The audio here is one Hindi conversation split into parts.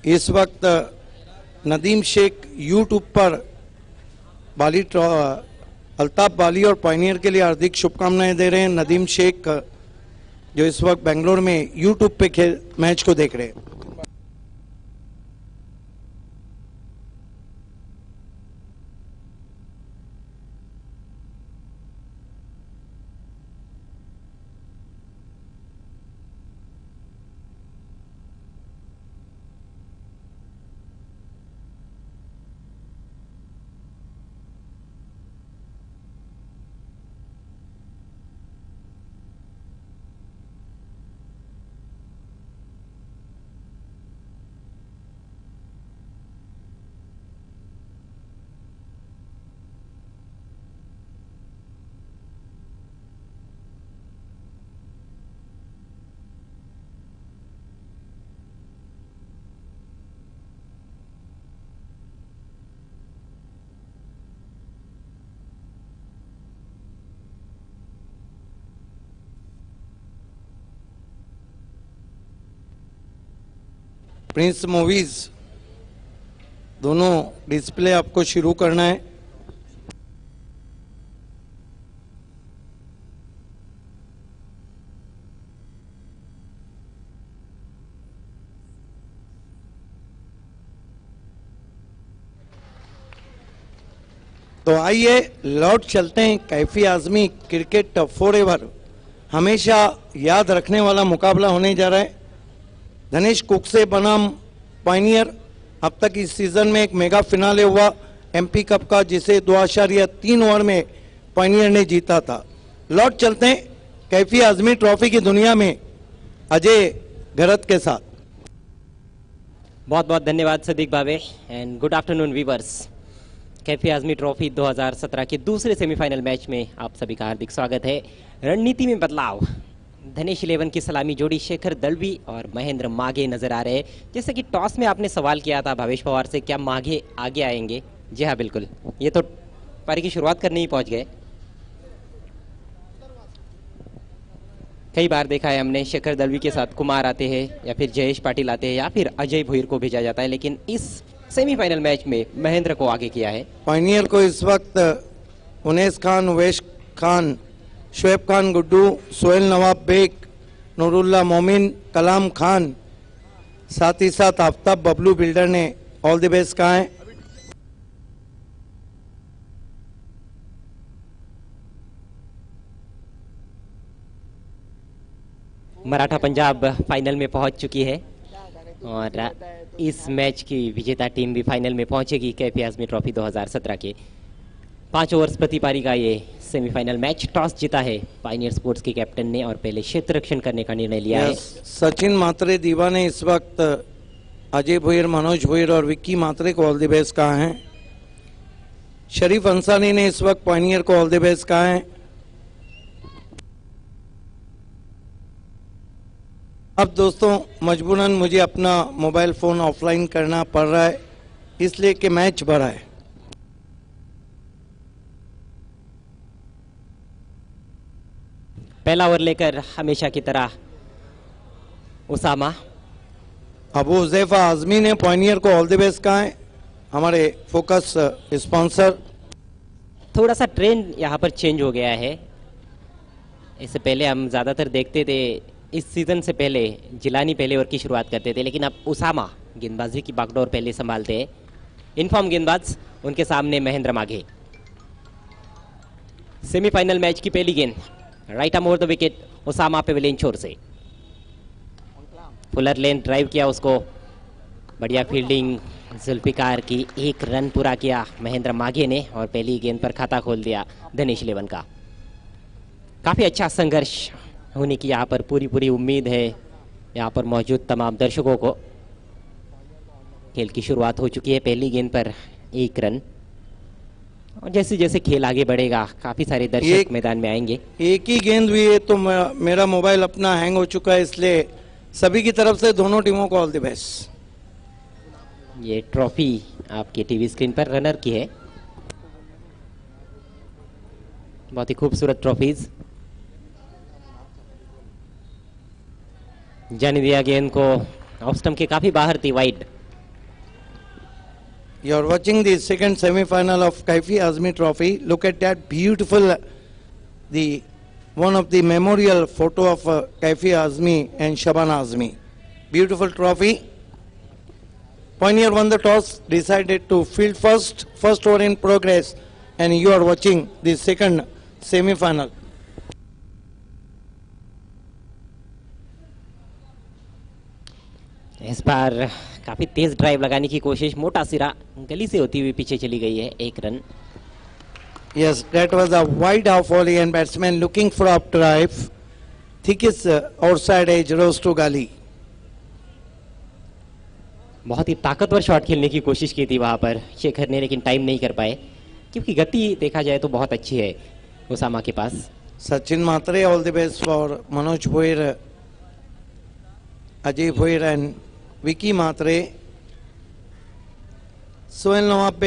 इस वक्त नदीम शेख यूट्यूब पर अल्ताफ बाली और पायनियर के लिए हार्दिक शुभकामनाएं दे रहे हैं। नदीम शेख जो इस वक्त बेंगलोर में यूट्यूब पे मैच को देख रहे हैं। प्रिंस मूवीज दोनों डिस्प्ले आपको शुरू करना है। तो आइए लौट चलते हैं। कैफी आजमी क्रिकेट फॉरएवर हमेशा याद रखने वाला मुकाबला होने जा रहा है। धनेश कुकसे बनाम पायनियर। अब तक इस सीजन में एक मेगा फिनाले हुआ एमपी कप का, जिसे 2.3 ओवर में पायनियर ने जीता था। लौट चलते हैं कैफी आजमी ट्रॉफी की दुनिया में अजय घरत के साथ। बहुत बहुत धन्यवाद Sadiq Bhave and good afternoon viewers. Kaifi Azmi trophy 2017 के दूसरे सेमीफाइनल मैच में आप सभी का हार्दिक स्वागत है। रणनीति में बदलाव, धनेश 11 की सलामी जोड़ी शेखर दलवी और महेंद्र माघे नजर आ रहे हैं। जैसे कि टॉस में आपने सवाल किया था भावेश पवार से, क्या माघे आगे आएंगे? जी हाँ, बिल्कुल। ये तो पारी की शुरुआत करने ही पहुंच गए। कई बार देखा है हमने, शेखर दलवी के साथ कुमार आते हैं या फिर जयेश पाटिल आते हैं या फिर अजय भोईर को भेजा जाता है, लेकिन इस सेमीफाइनल मैच में महेंद्र को आगे किया है। पायनियर को इस वक्त उनेस खान, उवैश खान, शुएब खान गुड्डू, सोहेल नवाब बेग, नूरुल्लाह मोमिन, कलाम खान, साथ ही साथ आफ्ताब बबलू बिल्डर ने ऑल द बेस्ट कहा है। मराठा पंजाब फाइनल में पहुंच चुकी है और इस मैच की विजेता टीम भी फाइनल में पहुंचेगी। कैफी आजमी ट्रॉफी 2017 के 5 ओवर्स प्रति पारी का ये सेमीफाइनल मैच। टॉस जीता है पायनियर स्पोर्ट्स के कैप्टन ने और पहले क्षेत्र रक्षण करने का निर्णय लिया है। सचिन मात्रे दीवा ने इस वक्त अजय भोईर, मनोज भोईर और विक्की मात्रे को ऑल द बेस्ट कहा है। शरीफ अंसारी ने इस वक्त पायनियर को ऑल द बेस्ट कहा है। अब दोस्तों मजबूरन मुझे अपना मोबाइल फोन ऑफलाइन करना पड़ रहा है, इसलिए कि मैच बढ़ा है। पहला ओवर लेकर हमेशा की तरह उसामा। अबू हुज़ैफा आजमी ने पायनियर को ऑल द बेस्ट कहा है, हमारे फोकस स्पॉन्सर। थोड़ा सा ट्रेंड यहाँ पर चेंज हो गया है। इससे पहले हम ज़्यादातर देखते थे, इस सीजन से पहले जिलानी पहले ओवर की शुरुआत करते थे, लेकिन अब उसामा गेंदबाजी की बागडोर पहले संभालते हैं। इनफॉर्म गेंदबाज, उनके सामने महेंद्र माघे। सेमीफाइनल मैच की पहली गेंद right arm over the wicket, Usama pavilion छोर से फुलर लेन ड्राइव किया उसको। बढ़िया फील्डिंग जुल्फिकार की, 1 रन पूरा किया महेंद्र माघे ने और पहली गेंद पर खाता खोल दिया धनेश 11 का। काफी अच्छा संघर्ष होने की यहाँ पर पूरी उम्मीद है यहाँ पर मौजूद तमाम दर्शकों को। खेल की शुरुआत हो चुकी है, पहली गेंद पर 1 रन और जैसे जैसे खेल आगे बढ़ेगा काफी सारे दर्शक मैदान में आएंगे। एक ही गेंद हुई है तो मेरा मोबाइल अपना हैंग हो चुका है, इसलिए सभी की तरफ से दोनों टीमों को ऑल द बेस्ट। ये ट्रॉफी आपके टीवी स्क्रीन पर रनर की है। बहुत ही खूबसूरत ट्रॉफीज। जाने दिया गेंद को, ऑफ स्टंप के काफी बाहर थी, wide. You're watching the second semi-final of Kaifi Azmi Trophy. Look at that beautiful, the one of the memorial photo of Kaifi Azmi and Shaban Azmi. Beautiful trophy. Pioneer won the toss, decided to field first over in progress, and you are watching the second semi-final. इस बार काफी तेज ड्राइव लगाने की कोशिश, मोटा सिरा गली से होती हुई पीछे चली गई है, एक run. Yes, that was a wide half volley and batsman looking for up drive. Thickest outside edge rose to gully. बहुत ही ताकतवर शॉट खेलने की कोशिश की थी वहां पर शेखर ने, लेकिन टाइम नहीं कर पाए, क्योंकि गति देखा जाए तो बहुत अच्छी है उसामा के पास। Sachin Matre, all the best for Manoj Bhoir, Ajay Bhoir and Vicky Matre. Sohail Nawab,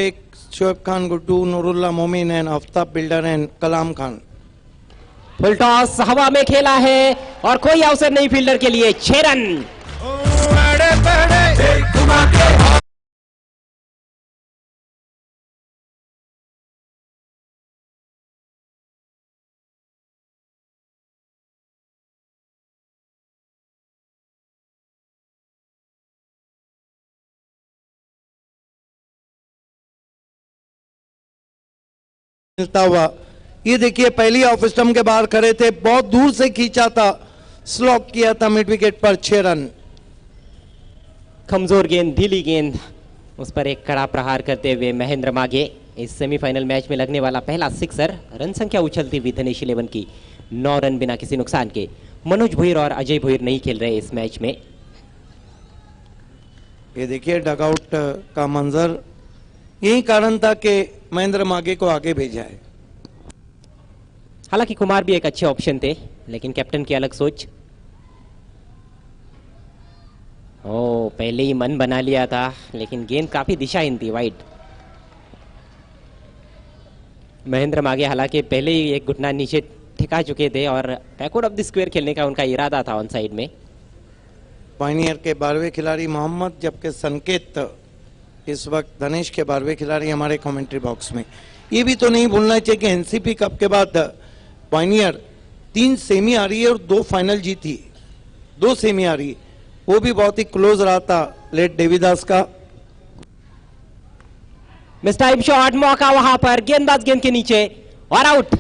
Shoaib Khan Guddu, Nurullah Momin and Aftab Builder and Kalam Khan. Full toss हवा में खेला है और कोई अवसर नहीं फील्डर के लिए, 6 रन। मिलता हुआ, ये देखिए पहली ऑफ स्टंप के बाहर खड़े थे, बहुत दूर से खींचा था, स्लॉक किया था मिड विकेट पर, 6 रन। कमजोर गेंद, ढीली गेंद, उस पर एक कड़ा प्रहार करते हुए महेंद्र माघे। इस सेमीफाइनल मैच में लगने वाला पहला सिक्सर। रन संख्या उछलती हुई धनेश 11 की, 9 रन बिना किसी नुकसान के। मनोज भोईर और अजय भोईर नहीं खेल रहे इस मैच में। ये देखिए डगआउट का मंजर, यही कारण था कि महेंद्र माघे को आगे भेजा है। हालांकि कुमार भी एक अच्छे ऑप्शन थे, लेकिन कैप्टन की अलग सोच। ओ, पहले ही मन बना लिया था, लेकिन गेंद काफी दिशाहीन थी, वाइड। महेंद्र माघे हालांकि पहले ही एक घुटना नीचे ठिका चुके थे और बैकवर्ड ऑफ द स्क्वायर खेलने का उनका इरादा था ऑन साइड में। पायनियर के 12वें खिलाड़ी मोहम्मद, जबकि संकेत इस वक्त धनेश के 12वें खिलाड़ी हमारे कमेंट्री बॉक्स में। ये भी तो नहीं भूलना चाहिए कि एनसीपी कप के बाद पायनियर 3 सेमी आ रही है और 2 फाइनल जीती, 2 सेमी आ रही है, वो भी बहुत ही क्लोज रहा था लेट देवीदास का। मिस टाइम शॉट, मौका वहां पर, गेंदबाज गेंद के नीचे और आउट।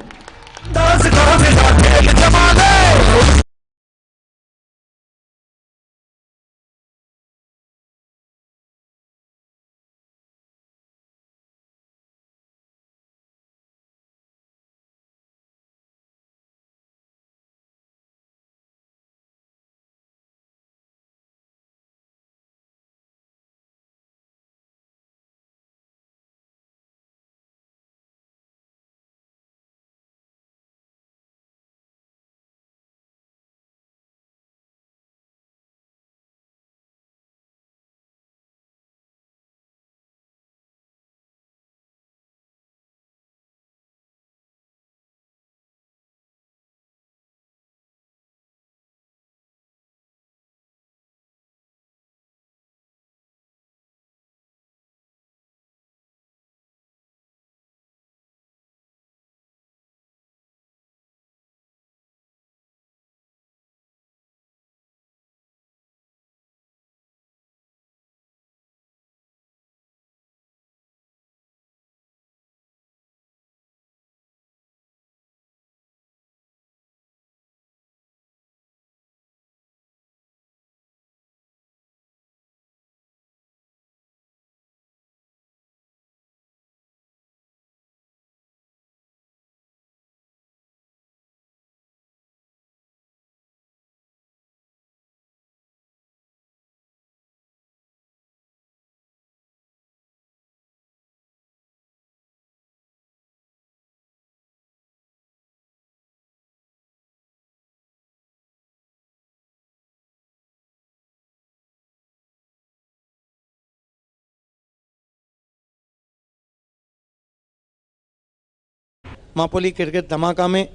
मापोली क्रिकेट धमाका में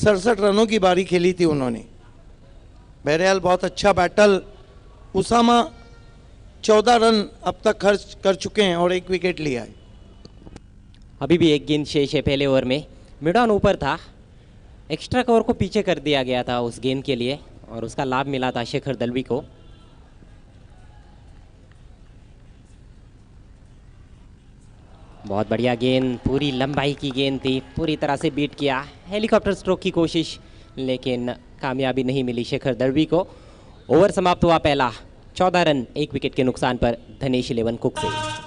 67 रनों की बारी खेली थी उन्होंने। बहरहाल बहुत अच्छा बैटल, उसामा 14 रन अब तक खर्च कर चुके हैं और 1 विकेट लिया है। अभी भी एक गेंद शेष है पहले ओवर में। मिड ऑन ऊपर था, एक्स्ट्रा कवर को पीछे कर दिया गया था उस गेंद के लिए और उसका लाभ मिला था शेखर दलवी को। बहुत बढ़िया गेंद, पूरी लंबाई की गेंद थी, पूरी तरह से बीट किया, हेलीकॉप्टर स्ट्रोक की कोशिश, लेकिन कामयाबी नहीं मिली शेखर दलवी को। ओवर समाप्त हुआ पहला, 14 रन 1 विकेट के नुकसान पर धनेश 11 कुक से।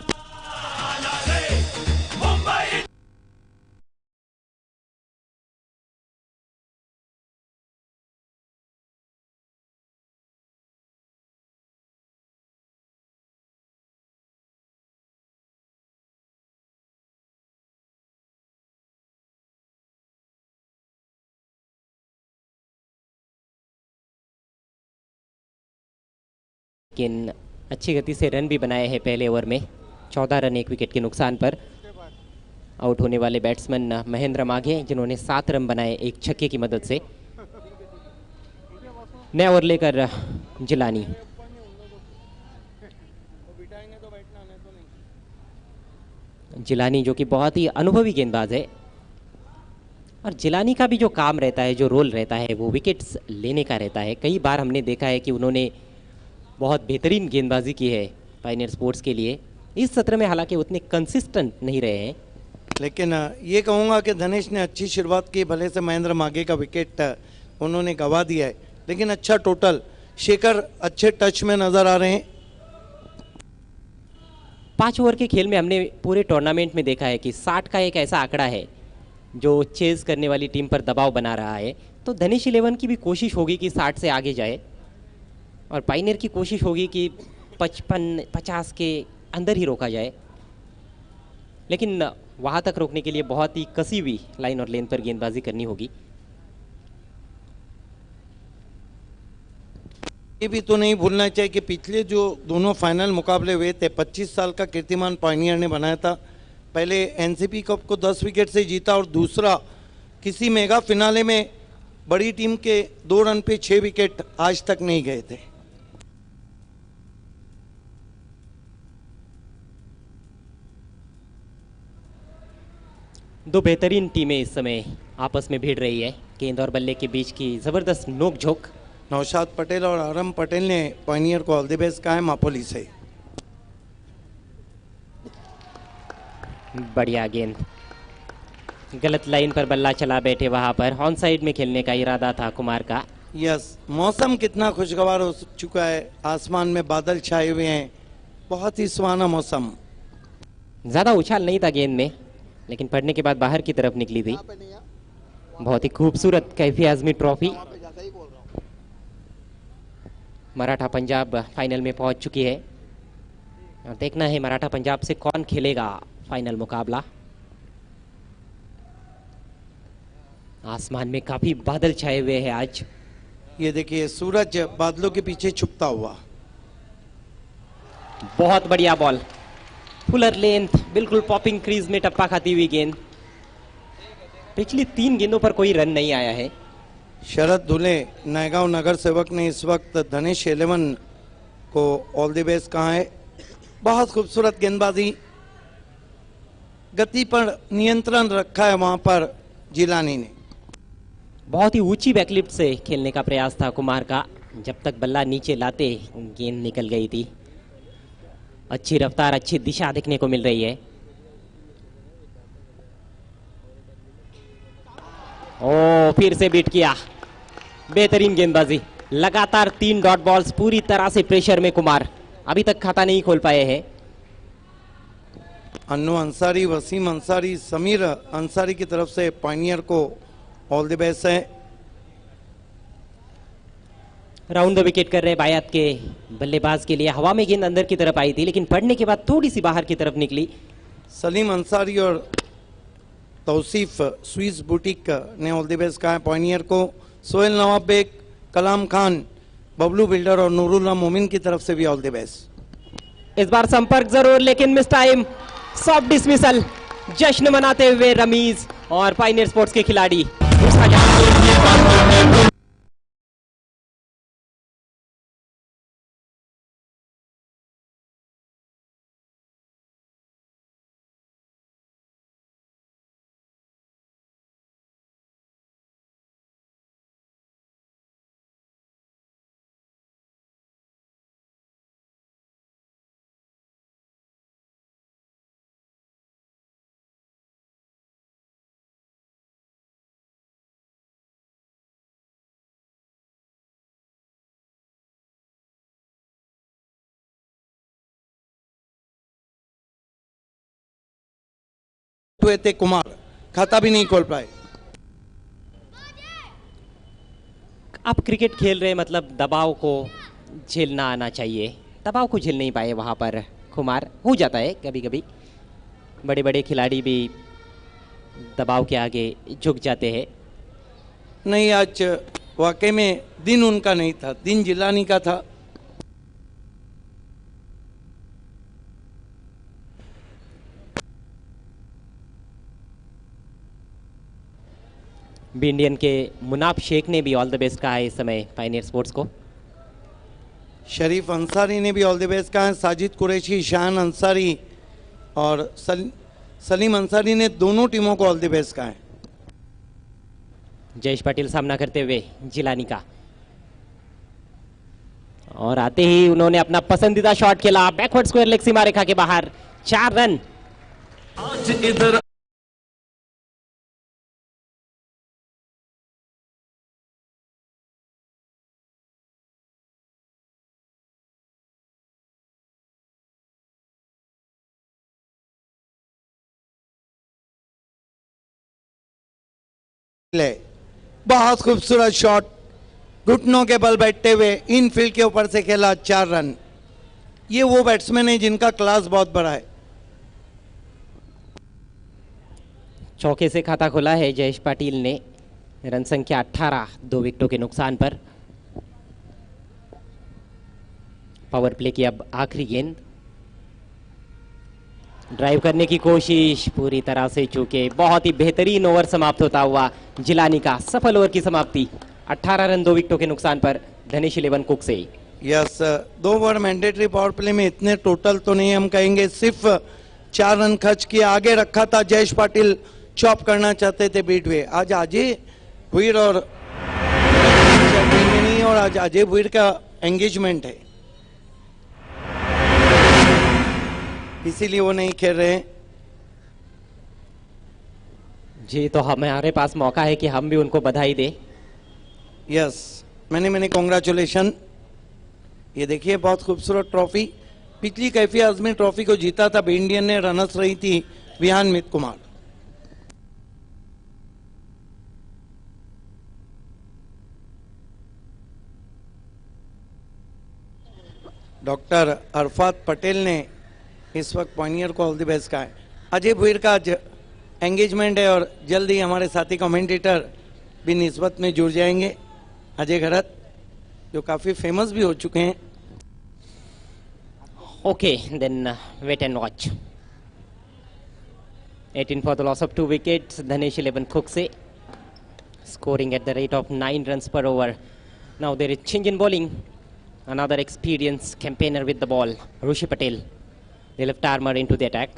लेकिन अच्छी गति से रन भी बनाए हैं पहले ओवर में। 14 रन 1 विकेट के नुकसान पर आउट होने वाले बैट्समैन महेंद्र माघे, जिन्होंने 7 रन बनाए एक छक्के की मदद से। नया ओवर लेकर जिलानी। जिलानी जो कि बहुत ही अनुभवी गेंदबाज है और जिलानी का भी जो काम रहता है, जो रोल रहता है, वो विकेट्स लेने का रहता है। कई बार हमने देखा है कि उन्होंने बहुत बेहतरीन गेंदबाजी की है पायनियर स्पोर्ट्स के लिए। इस सत्र में हालांकि उतने कंसिस्टेंट नहीं रहे हैं, लेकिन ये कहूँगा कि धनेश ने अच्छी शुरुआत की। भले से महेंद्र माघे का विकेट उन्होंने गंवा दिया है, लेकिन अच्छा टोटल। शेखर अच्छे टच में नजर आ रहे हैं। 5 ओवर के खेल में हमने पूरे टूर्नामेंट में देखा है कि 60 का एक ऐसा आंकड़ा है जो चेज करने वाली टीम पर दबाव बना रहा है। तो धनेश 11 की भी कोशिश होगी कि 60 से आगे जाए और पायनियर की कोशिश होगी कि 55-50 के अंदर ही रोका जाए, लेकिन वहाँ तक रोकने के लिए बहुत ही कसी हुई लाइन और लेन पर गेंदबाजी करनी होगी। ये भी तो नहीं भूलना चाहिए कि पिछले जो दोनों फाइनल मुकाबले हुए थे, 25 साल का कीर्तिमान पायनियर ने बनाया था। पहले एनसीपी कप को 10 विकेट से जीता और दूसरा किसी मेगा फिनाले में बड़ी टीम के 2 रन पे 6 विकेट आज तक नहीं गए थे। दो बेहतरीन टीमें इस समय आपस में भिड़ रही है। गेंद और बल्ले के बीच की जबरदस्त नोकझोंक। नौशाद पटेल और आरम पटेल ने पायनियर को ऑल द बेस्ट कहा है मापोली से। बढ़िया गेंद, गलत लाइन पर बल्ला चला बैठे, वहां पर ऑन साइड में खेलने का इरादा था कुमार का। यस, मौसम कितना खुशगवार हो चुका है, आसमान में बादल छाए हुए हैं, बहुत ही सुहाना मौसम। ज्यादा उछाल नहीं था गेंद में, लेकिन पड़ने के बाद बाहर की तरफ निकली थी। बहुत ही खूबसूरत कैफी आजमी ट्रॉफी। मराठा पंजाब फाइनल में पहुंच चुकी है और देखना है मराठा पंजाब से कौन खेलेगा फाइनल मुकाबला। आसमान में काफी बादल छाए हुए हैं आज। ये देखिए सूरज बादलों के पीछे छुपता हुआ। बहुत बढ़िया बॉल, फुलर लेंथ, बिल्कुल पॉपिंग क्रीज में टप्पा खाती हुई गेंद। पिछली 3 गेंदों पर कोई रन नहीं आया है। शरद धुले नायगांव नगर सेवक ने इस वक्त धनेश 11 को ऑल द बेस्ट कहा है। बहुत खूबसूरत गेंदबाजी, गति पर नियंत्रण रखा है वहां पर जिलानी ने। बहुत ही ऊंची बैकलिफ्ट से खेलने का प्रयास था कुमार का। जब तक बल्ला नीचे लाते गेंद निकल गई थी। अच्छी रफ्तार, अच्छी दिशा देखने को मिल रही है। ओ, फिर से बीट किया, बेहतरीन गेंदबाजी। लगातार 3 डॉट बॉल्स, पूरी तरह से प्रेशर में कुमार अभी तक खाता नहीं खोल पाए हैं। अन्नू अंसारी, वसीम अंसारी, समीर अंसारी की तरफ से पायनियर को ऑल द बेस्ट है। राउंड द विकेट कर रहे बायात के बल्लेबाज के लिए। हवा में गेंद अंदर की तरफ आई थी, लेकिन पड़ने के बाद थोड़ी सी बाहर की तरफ निकली। सलीम अंसारी और तौसीफ स्विस बुटीक ने ऑल द बेस्ट कहा है पायनियर को। सोहेल नवाब बेग, कलाम खान, बबलू बिल्डर और नूरुल्लाह मोमिन की तरफ से भी ऑल द बेस्ट। इस बार संपर्क जरूर, लेकिन मिस टाइम, सॉफ्ट डिसमिसल। जश्न मनाते हुए रमीज और पायनियर स्पोर्ट्स के खिलाड़ी। हुए थे कुमार, खाता भी नहीं खोल पाए। आप क्रिकेट खेल रहे मतलब दबाव को झेलना आना चाहिए, दबाव को झेल नहीं पाए वहाँ पर कुमार। हो जाता है कभी कभी, बड़े बड़े खिलाड़ी भी दबाव के आगे झुक जाते हैं। नहीं, आज वाकई में दिन उनका नहीं था, दिन जिलानी का था। बी इंडियन के मुनाफ शेख ने भी ऑल द बेस्ट कहा है इस समय पायनियर स्पोर्ट्स को। शरीफ अंसारी ने भी ऑल द बेस्ट कहा है, साजिद कुरैशी, शान अंसारी और सलीम अंसारी ने दोनों टीमों को ऑल द बेस्ट कहा है। जयेश पाटिल सामना करते हुए जिलानी का, और आते ही उन्होंने अपना पसंदीदा शॉट खेला, बैकवर्ड स्क्वायर लेग सीमा रेखा के बाहर, 4 रन। आज इधर ले बहुत खूबसूरत शॉट, घुटनों के बल बैठते हुए इन फील्ड के ऊपर से खेला, 4 रन। ये वो बैट्समैन है जिनका क्लास बहुत बड़ा है। चौके से खाता खोला है जयेश पाटिल ने, रन संख्या 18, 2 विकेटों के नुकसान पर। पावर प्ले की अब आखिरी गेंद, ड्राइव करने की कोशिश पूरी तरह से चूके, बहुत ही बेहतरीन ओवर समाप्त होता हुआ जिलानी का, सफल ओवर की समाप्ति, 18 रन 2 विकेटों के नुकसान पर धनेश 11 कुक से। Yes, 2 over mandatory power play में इतने टोटल तो नहीं हम कहेंगे, सिर्फ 4 रन खर्च किए, आगे रखा था जयेश पाटिल, चॉप करना चाहते थे बीट हुए। आज अजय भुईर और नहीं, और आज अजय भुईर का एंगेजमेंट है, इसीलिए वो नहीं खेल रहे हैं। जी, तो हमारे पास मौका है कि हम भी उनको बधाई दें। यस, मैंने कॉन्ग्रेचुलेशन। ये देखिए बहुत खूबसूरत ट्रॉफी, पिछली कैफी आजमी ट्रॉफी को जीता था बी इंडियन ने, रनर्स रही थी विहान मित कुमार। डॉक्टर अरफात पटेल ने इस वक्त पॉइनियर को ऑल द बेस्ट कहा है। अजय भुईर का आज एंगेजमेंट है और जल्द ही हमारे साथी कमेंटेटर भी निस्बत में जुड़ जाएंगे, अजय घरत, जो काफी फेमस भी हो चुके हैं। Okay, then wait and watch. 18 for the loss of 2 wickets, Dhanesh 11 Kukse scoring at the rate of 9 runs per over. Now there is change in bowling. Another experienced campaigner with the ball, Rishi Patel, the left armour into the attack.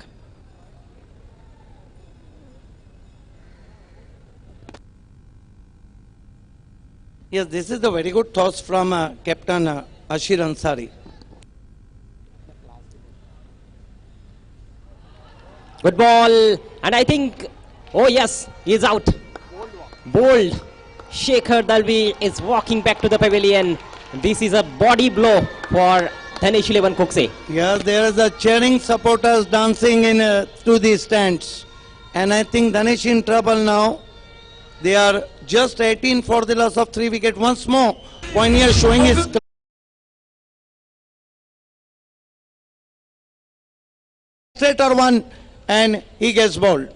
Yes, this is a very good toss from Captain Ashir Ansari. Good ball, and I think, oh yes, he's out. Bold. Shekhar Dalvi is walking back to the pavilion. This is a body blow for Dhanesh 11 Kukse. Yes, there is a cheering supporters dancing in to the stands. And I think Dhanesh in trouble now. They are just 18 for the loss of 3 wickets. Once more, Pioneer showing his straighter one, and he gets bowled.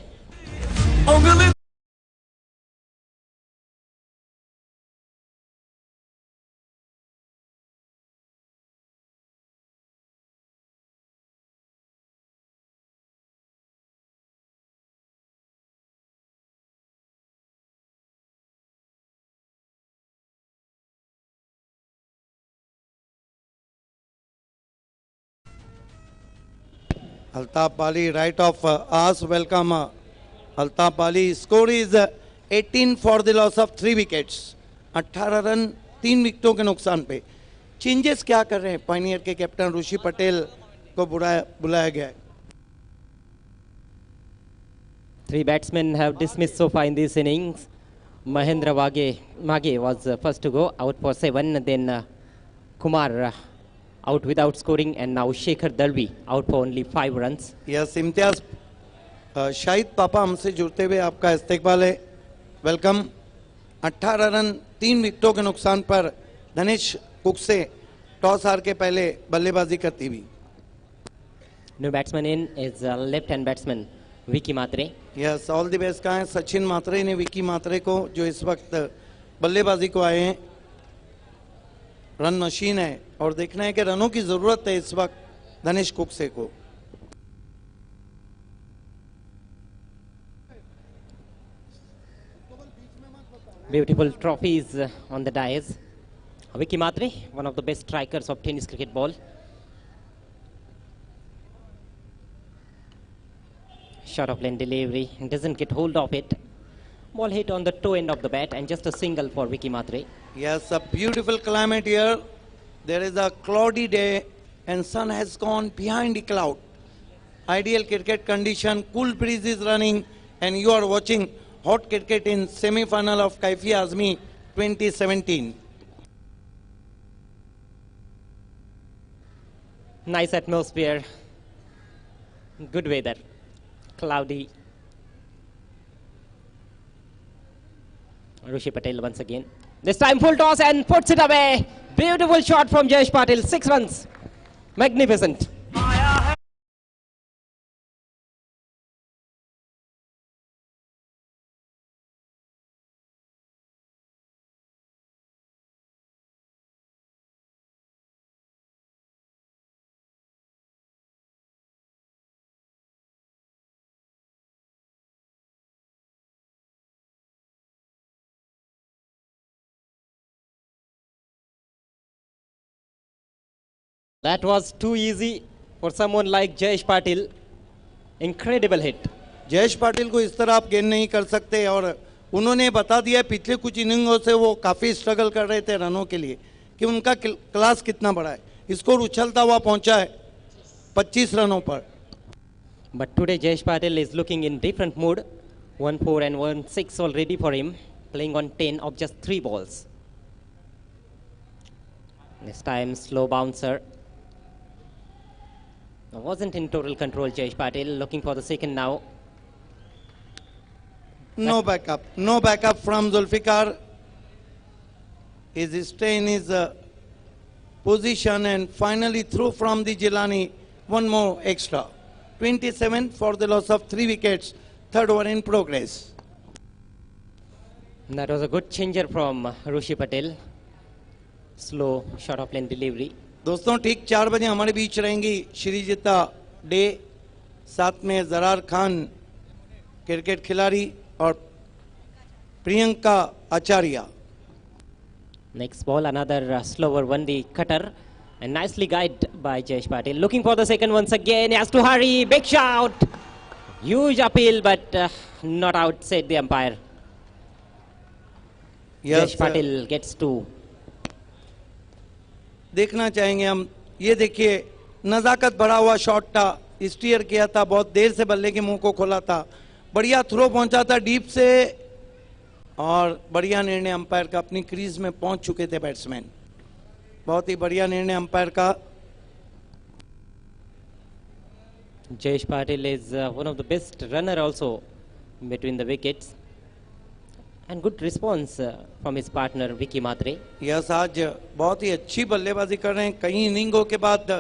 Altaf Bali, right of us, welcome Altaf Bali. Score is 18 for the loss of 3 wickets. 18 run 3 विकेटों के नुकसान पे। चेंजेस क्या कर रहे हैं? पायनियर के कैप्टन ऋषि पटेल को बुलाया गया है। 3 batsmen have dismissed so far in this innings. Mahendra Maghe was first to go, out for 7. Then Kumar out without scoring, and now Shekhar Dalvi out for only 5 runs. Yes, Shahid पापा हमसे जुड़ते हुए आपका इस्तकबाल है। वेलकम। 18 रन 3 विकेटों के नुकसान पर धनेश कुक से टॉस हार के पहले बल्लेबाजी करती हुई। New batsman in is left-hand batsman Vicky Matre. Yes, all the best कहा है सचिन मात्रे ने विकी मात्रे को, जो इस वक्त बल्लेबाजी को आए हैं। रन मशीन है और देखना है कि रनों की जरूरत है इस वक्त धनेश कुकसे को। Beautiful trophies on the dais. Vicky Matre, one of the best strikers of tennis cricket ball. Short of lane delivery, doesn't get hold of it. Ball hit on the toe end of the bat and just a single for Vicky Matre. Yes, a beautiful climate here. There is a cloudy day and sun has gone behind the cloud. Ideal cricket condition, cool breeze is running and you are watching hot cricket in semi-final of Kaifi Azmi 2017. Nice atmosphere, good weather, cloudy. Rishi Patel once again. This time full toss and puts it away. Beautiful shot from Jayesh Patil. 6 runs. Magnificent. That was too easy for someone like Jayesh Patil. Incredible hit. Jayesh Patil को इस तरह आप गेंद नहीं कर सकते और उन्होंने बता दिया पिछले कुछ इनिंगों से वो काफ़ी स्ट्रगल कर रहे थे रनों के लिए कि उनका क्लास कितना बड़ा है। स्कोर उछलता हुआ पहुंचा है 25 रनों पर। But today Jayesh Patil is looking in different mood. 1-4 and 1-6 already for him. Playing on 10 of just 3 balls. This time slow bouncer. Wasn't in total control Jayesh Patil. Looking for the second now. No backup from Zulfikar. His stay in his position and finally through from the Jilani. One more extra. 27 for the loss of 3 wickets. Third over in progress. That was a good changer from Rishi Patel. Slow short of lane delivery. दोस्तों ठीक 4 बजे हमारे बीच रहेंगी श्रीजिता डे, साथ में जरार खान क्रिकेट खिलाड़ी और प्रियंका आचार्य। Next ball, another slower one, the cutter. And nicely guided by Jayesh Patil. Looking for the second once again. He has to hurry. Big shout. Huge appeal, but not out, said the umpire. Yes, Jayesh Patil gets 2. देखना चाहेंगे हम। ये देखिए नजाकत भरा हुआ शॉट था, स्टीयर किया था, बहुत देर से बल्ले के मुंह को खोला था, बढ़िया थ्रो पहुंचा था डीप से और बढ़िया निर्णय अंपायर का। अपनी क्रीज में पहुंच चुके थे बैट्समैन। बहुत ही बढ़िया निर्णय अंपायर का। Jayesh Patil is one of the best runner also between the wickets. And good response from his partner Vicky Matre. Yes, आज बहुत ही अच्छी बल्लेबाजी कर रहे हैं। कई इनिंगों के बाद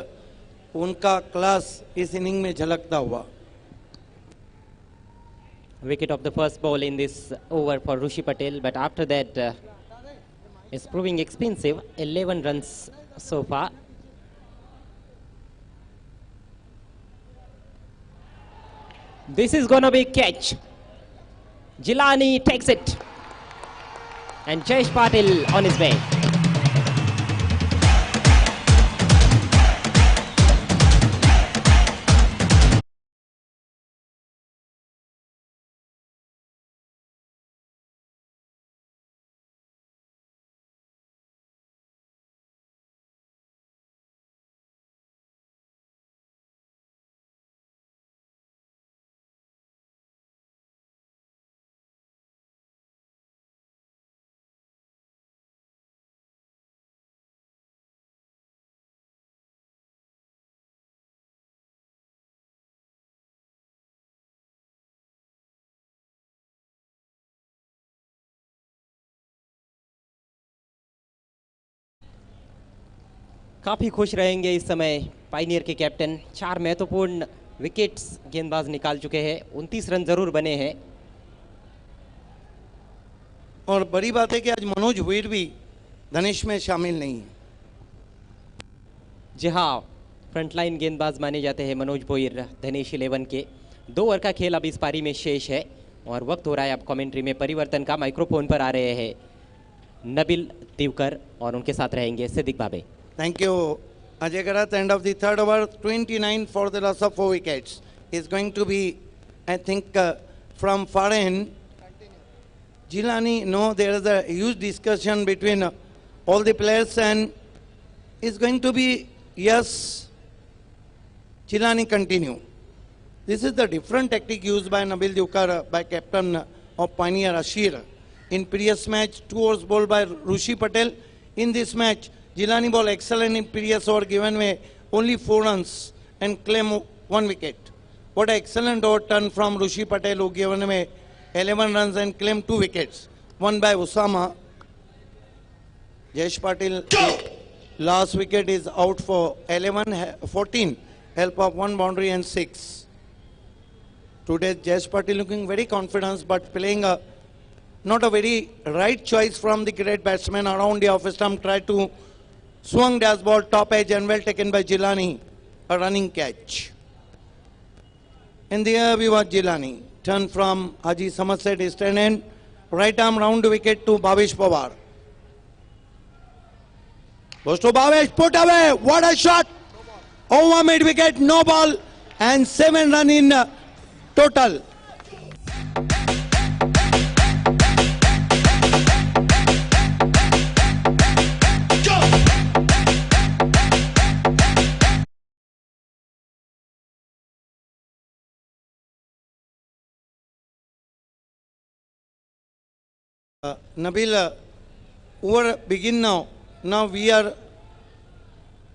उनका क्लास इस इनिंग में झलकता हुआ। Wicket of the first ball in this over for Rishi Patel, but after that it's proving expensive. 11 runs so far. This is gonna be catch. Jilani takes it. And Jayesh Patil on his way. काफी खुश रहेंगे इस समय पाइनियर के कैप्टन। 4 महत्वपूर्ण विकेट्स गेंदबाज निकाल चुके हैं, 29 रन जरूर बने हैं। और बड़ी बात है कि आज मनोज भुईर भी धनेश में शामिल नहीं है। जी हाँ, फ्रंटलाइन गेंदबाज माने जाते हैं मनोज भोईर धनेश 11 के। 2 ओवर का खेल अब इस पारी में शेष है और वक्त हो रहा है अब कमेंट्री में परिवर्तन का। माइक्रोफोन पर आ रहे हैं नबिल तिवकर और उनके साथ रहेंगे सिद्दीक बाबे। Thank you, Ajay Karath. End of the third over, 29 for the loss of 4 wickets. Is going to be, I think, from far end. Jilani, no, there is a huge discussion between all the players and is going to be, yes, Jilani continue. This is the different tactic used by Nabil Dukar, by captain of Pioneer Ashir. In previous match, 2 overs bowled by Rushi Patel. In this match, Jilani ball excellent in previous over, given away only 4 runs and claim 1 wicket. What an excellent over turn from Rushi Patel, who given away 11 runs and claimed 2 wickets. One by Usama. Jayesh Patil, last wicket is out for 14. Help of 1 boundary and 6. Today, Jayesh Patil looking very confident, but playing a not a very right choice from the great batsman around the off stump. Tried to swung dash ball top edge and well taken by Jilani, a running catch. And there we watch Jilani turn from Haji Somerset eastern end, right arm round wicket to Bhavesh Pawar. Goes to Bhavesh, put away. What a shot! Over mid wicket, no ball, and 7 run in total. Nabil, over begin now. Now we are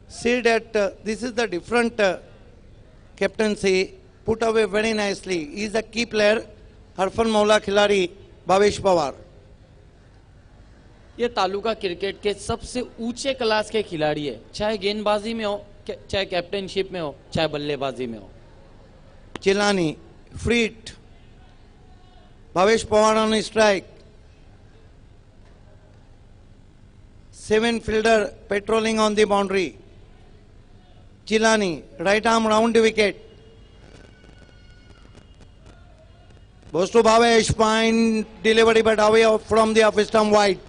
see that this is the different captaincy put away very nicely. He is a key player. हरफन मौला खिलाड़ी भावेश पवार। ये तालुका क्रिकेट के सबसे ऊंचे क्लास के खिलाड़ी है, चाहे गेंदबाजी में हो, चाहे कैप्टनशिप में हो, चाहे बल्लेबाजी में हो। चिलानी फ्रीट, Bhavesh Pawar on strike. 7 fielder patrolling on the boundary. Chilani, right arm round the wicket. Goes to Bhavesh, fine delivery but away from the off stump wide.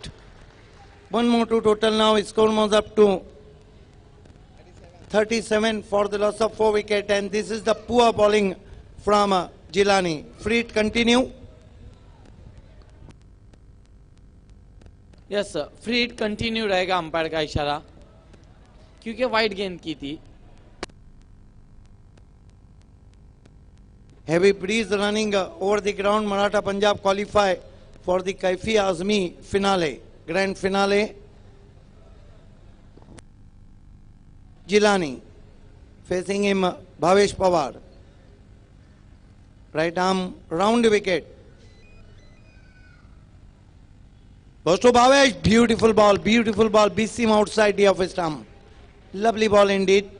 1 more to total now, score moves up to 37 for the loss of 4 wicket, and this is the poor bowling from Jilani. Free hit continue. Yes, free hit continue रहेगा अंपायर का इशारा, क्योंकि वाइड गेंद की थी। Heavy breeze running over the ground. Maratha Punjab qualify for the Kaifi Azmi finale, grand finale. Jilani facing him Bhavesh Pawar. Right arm round wicket. Goes to Bhavesh, beautiful ball, beats him outside the off stump. Lovely ball indeed.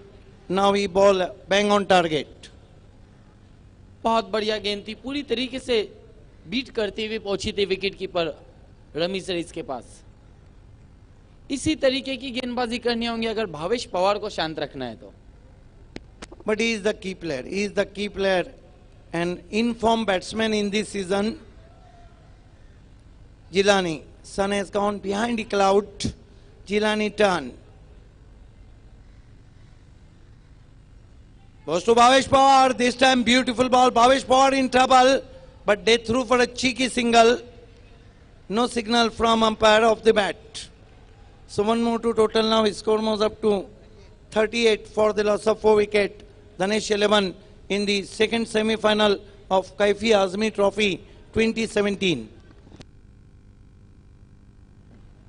Now he ball bang on target. बहुत बढ़िया गेंद थी, पूरी तरीके से बीट करती हुई पहुंची थी विकेट कीपर रमीज रईस के पास। इसी तरीके की गेंदबाजी करनी होंगी अगर भावेश पवार को शांत रखना है तो। But he is the key player. He is the key player and in-form batsman in this season. Jilani, sun has gone behind the cloud. Jilani turn. Goes to Bhavesh Pawar. This time beautiful ball. Bhavesh Pawar in trouble, but they threw for a cheeky single. No signal from umpire of the bat. So 1 more to total now. His score moves up to 38 for the loss of 4 wicket. Dhanesh 11 in the second semi-final of Kaifi Azmi Trophy 2017.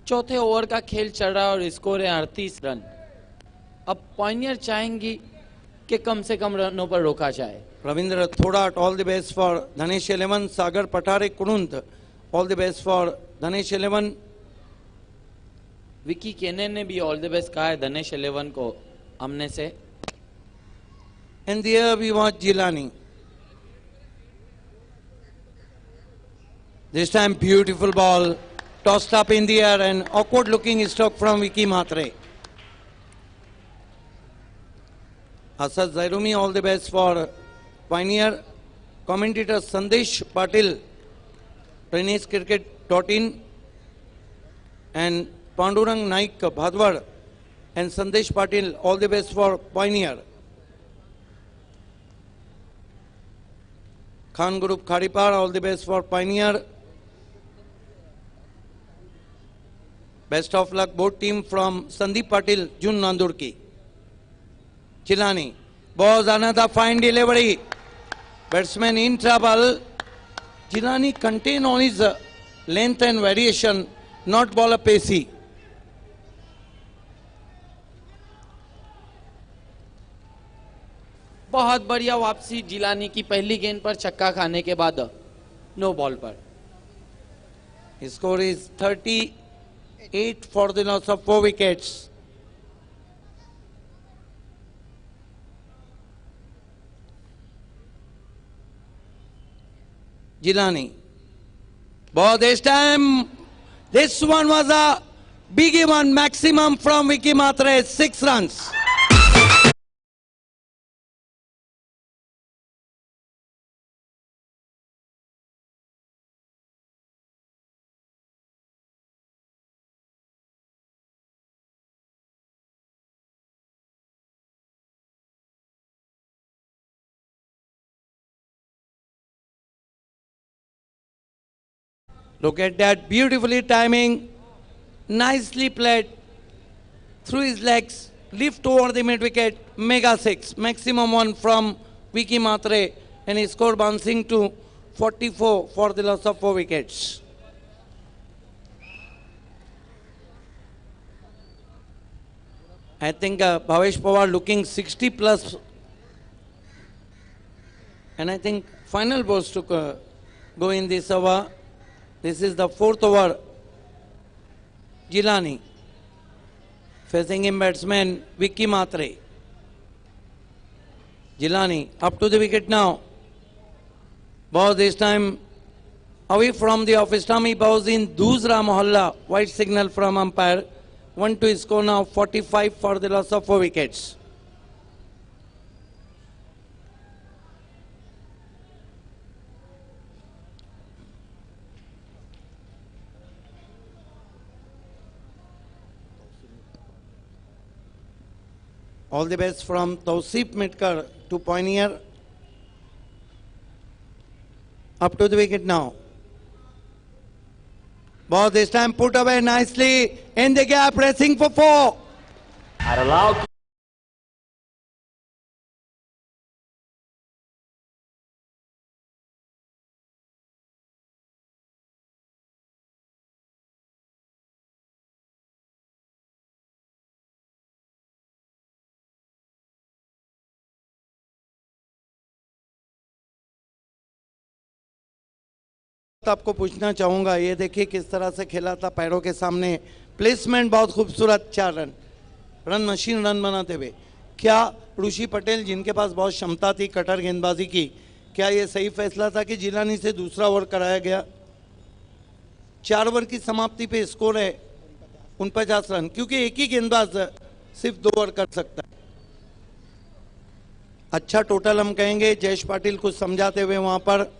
चौथे ओवर का खेल चल रहा है और स्कोर है 38 रन। अब पॉइनियर चाहेंगी कि कम से कम रनों पर रोका जाए। Ravindra Thodat, all the best for Dhanesh 11. Sagar Patare Kurunt, all the best for Dhanesh 11. Vicky Kenan ने भी ऑल द बेस्ट कहा है धनेश 11 को हमने से। And there we watch Jilani. This time beautiful ball, tossed up in the air and awkward looking stroke from Vicky Matre. Asad Zairumi, all the best for Pioneer. Commentator Sandesh Patil, tenniscricket.in, and Pandurang Naik Bhadwar and Sandesh Patil, all the best for Pioneer. Khan Group Kharipar, all the best for Pioneer. Best of luck both team from Sandeep Patil, Jun Nandurki. Chilani, was another fine delivery. Batsman in trouble. Chilani contain on his length and variation, not bowler pacey. बहुत बढ़िया वापसी जिलानी की पहली गेंद पर छक्का खाने के बाद नो बॉल पर। His score is 38 for the loss of 4 wickets. Jilani. But this time, this one was a big one, maximum from Vicky Matre, 6 runs. Look at that, beautifully timing, nicely played through his legs, lift over the mid wicket, mega 6, maximum one from Vicky Matre, and he scored bouncing to 44 for the loss of 4 wickets. I think Bhavesh Pawar looking 60 plus, and I think final balls to go in this over. This is the 4th over. Jilani. Facing him batsman Vicky Matre. Jilani up to the wicket now. Ball this time away from the off stump. He bows in Dusra Mohalla. White signal from umpire. 1 to score now 45 for the loss of 4 wickets. All the best from Tausif Mitkar to Pioneer. Up to the wicket now. Ball this time put away nicely in the gap, racing for 4. are allowed to आपको पूछना चाहूंगा, ये देखिए किस तरह से खेला था पैरों के सामने, प्लेसमेंट बहुत खूबसूरत, 4 रन, रन मशीन रन बनाते हुए। क्या ऋषि पटेल जिनके पास बहुत क्षमता थी कटर गेंदबाजी की, क्या ये सही फैसला था कि जिलानी से दूसरा ओवर कराया गया? 4 ओवर की समाप्ति पे स्कोर है 49 रन, क्योंकि एक ही गेंदबाज सिर्फ 2 ओवर कर सकता है। अच्छा टोटल हम कहेंगे, जयेश पाटिल कुछ समझाते हुए वहां पर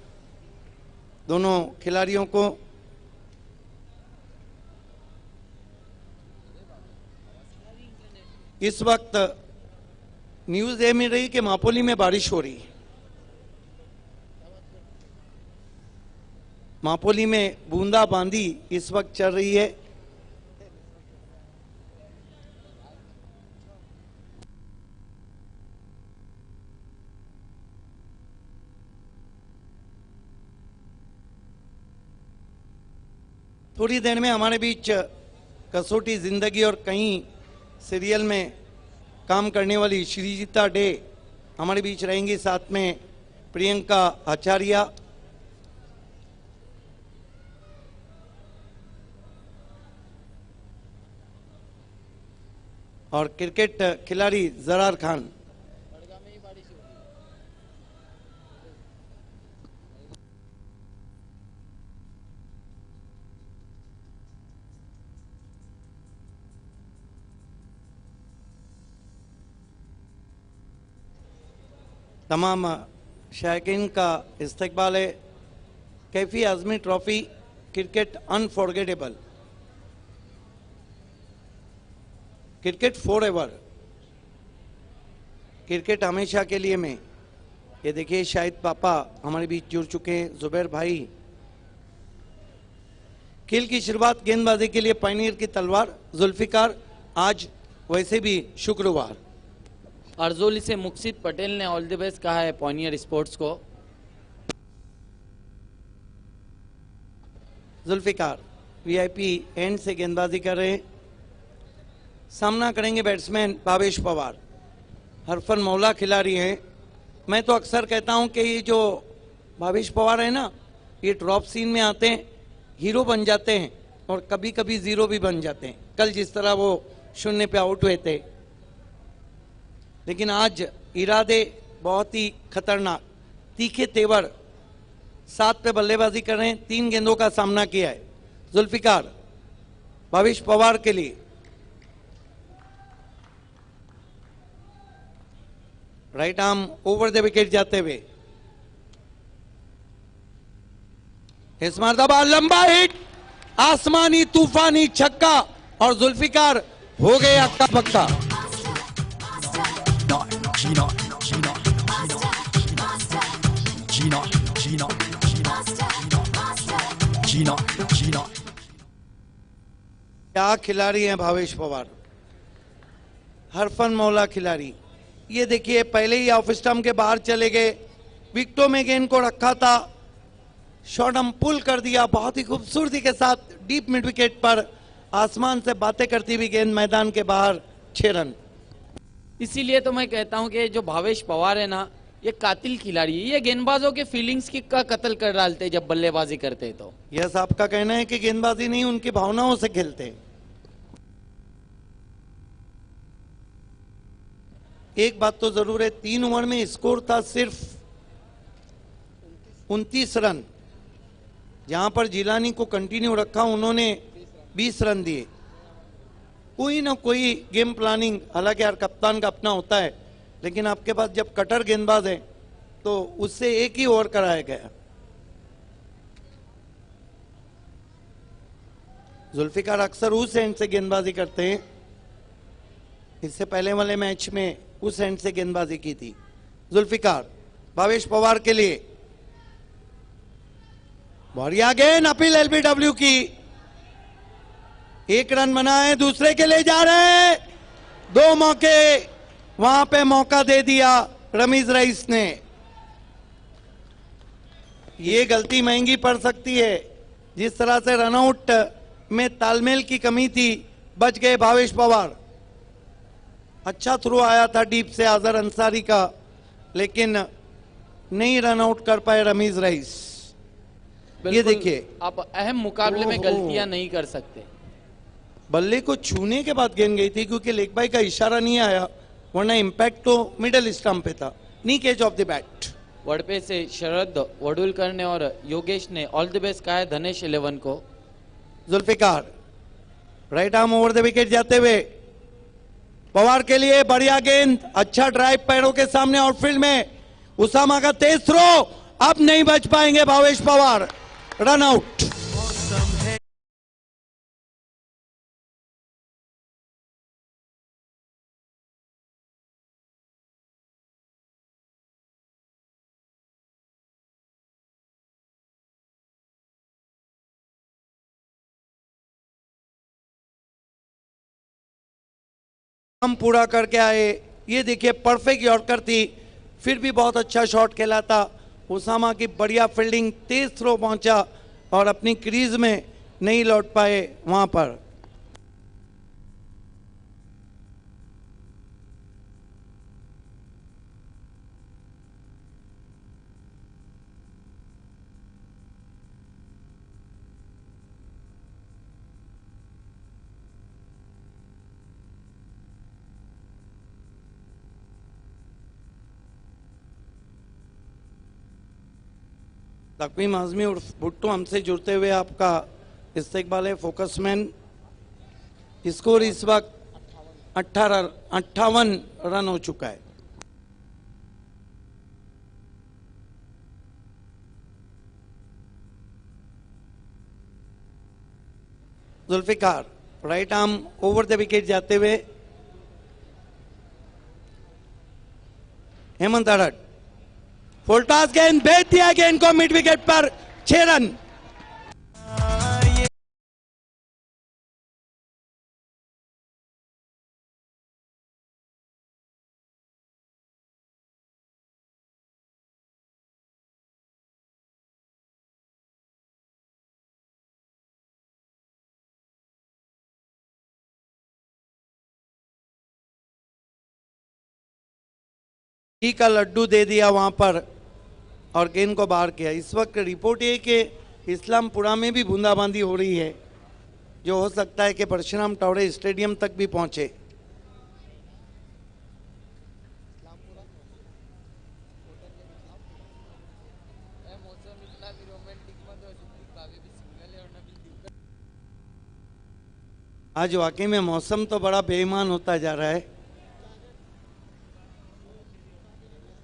दोनों खिलाड़ियों को। इस वक्त न्यूज ये मिल रही कि मापोली में बारिश हो रही है। मापोली में बूंदाबांदी इस वक्त चल रही है। थोड़ी देर में हमारे बीच कसौटी जिंदगी और कई सीरियल में काम करने वाली श्रीजीता डे हमारे बीच रहेंगी, साथ में प्रियंका आचार्य। और क्रिकेट खिलाड़ी जरार खान। तमाम शायकीन का इस्तकबाल है। Kaifi Azmi trophy cricket unforgettable, cricket forever, cricket हमेशा के लिए में। ये देखिए शाहिद पापा हमारे बीच जुड़ चुके हैं, जुबैर भाई। खेल की शुरुआत गेंदबाजी के लिए पायनियर की तलवार जुल्फिकार, आज वैसे भी शुक्रवार। अर्जोली से मुक्सिद पटेल ने ऑल द बेस्ट कहा है पॉनियर स्पोर्ट्स को। जुल्फिकार वीआईपी एंड से गेंदबाजी कर रहे हैं। सामना करेंगे बैट्समैन भावेश पवार, हरफन मौला खिलाड़ी हैं। मैं तो अक्सर कहता हूं कि ये जो भावेश पवार है ना, ये ड्रॉप सीन में आते हैं, हीरो बन जाते हैं और कभी कभी जीरो भी बन जाते हैं। कल जिस तरह वो 0 पे आउट हुए थे, लेकिन आज इरादे बहुत ही खतरनाक, तीखे तेवर, 7 पे बल्लेबाजी कर रहे हैं। 3 गेंदों का सामना किया है जुल्फिकार भावेश पवार के लिए। Right arm over the wicket जाते हुए, इस मरतबा लंबा हिट, आसमानी तूफानी छक्का और जुल्फिकार हो गए अक्का पक्का। क्या खिलाड़ी हैं भावेश पवार, हरफन मौला खिलाड़ी। ये देखिए पहले ही ऑफ स्टंप के बाहर चले गए, विकेटों में गेंद को रखा था, शॉट हम पुल कर दिया बहुत ही खूबसूरती के साथ डीप मिड विकेट पर। आसमान से बातें करती हुई गेंद मैदान के बाहर, 6 रन। इसीलिए तो मैं कहता हूं कि जो भावेश पवार है ना, ये कातिल खिलाड़ी है। ये गेंदबाजों के फीलिंग्स की का कत्ल कर डालते हैं जब बल्लेबाजी करते हैं। तो यस, आपका कहना है कि गेंदबाजी नहीं, उनकी भावनाओं से खेलते हैं। एक बात तो जरूर है, 3 ओवर में स्कोर था सिर्फ 29 रन। जहां पर जिलानी को कंटिन्यू रखा, उन्होंने 20 रन दिए। कोई ना कोई गेम प्लानिंग, हालांकि यार कप्तान का अपना होता है, लेकिन आपके पास जब कटर गेंदबाज है तो उससे एक ही ओवर कराया गया। जुल्फिकार अक्सर उस एंड से गेंदबाजी करते हैं, इससे पहले वाले मैच में उस एंड से गेंदबाजी की थी। जुल्फिकार भावेश पवार के लिए बढ़िया गेंद, अपील एलबीडब्ल्यू की। 1 रन बना है, दूसरे के ले जा रहे हैं। 2 मौके, वहां पे मौका दे दिया रमीज रईस ने। ये गलती महंगी पड़ सकती है। जिस तरह से रनआउट में तालमेल की कमी थी, बच गए भावेश पवार। अच्छा थ्रो आया था डीप से आजर अंसारी का, लेकिन नहीं रन आउट कर पाए रमीज रईस। ये देखिए, आप अहम मुकाबले में गलतियां नहीं कर सकते। बल्ले को छूने के बाद गेंद गई थी, क्योंकि लेग बाई का इशारा नहीं आया, वरना इंपैक्ट तो मिडल स्टंप पे था। नी cage of the bat. Wadpe से शरद वडुलकर ने और योगेश ने ऑल द बेस्ट कहा है धनेश 11 को। Zulfiqar right arm over the wicket जाते हुए, पवार के लिए बढ़िया गेंद, अच्छा ड्राइव पैरों के सामने आउटफील्ड में। उसामा का तेज थ्रो, अब नहीं बच पाएंगे भावेश पवार, रन आउट। हम पूरा करके आए। ये देखिए परफेक्ट यॉर्कर थी, फिर भी बहुत अच्छा शॉट खेला था। उसामा की बढ़िया फील्डिंग, तेज थ्रो पहुंचा और अपनी क्रीज में नहीं लौट पाए वहां पर। तकवीम आजमी उर्फ भुट्टो हमसे जुड़ते हुए आपका इस्तेकबाल है। फोकसमैन स्कोर इस वक्त 58 रन हो चुका है। Zulfiqar right arm over the wicket जाते हुए हेमंत अडट फुल टॉस गेंद भेज दिया, गेंद को मिड विकेट पर 6 रन। घी का लड्डू दे दिया वहां पर और गेंद को बाहर किया। इस वक्त रिपोर्ट ये कि इस्लामपुरा में भी बूंदाबांदी हो रही है, जो हो सकता है कि परशुराम टावरे स्टेडियम तक भी पहुंचे। आज वाकई में मौसम तो बड़ा बेईमान होता जा रहा है।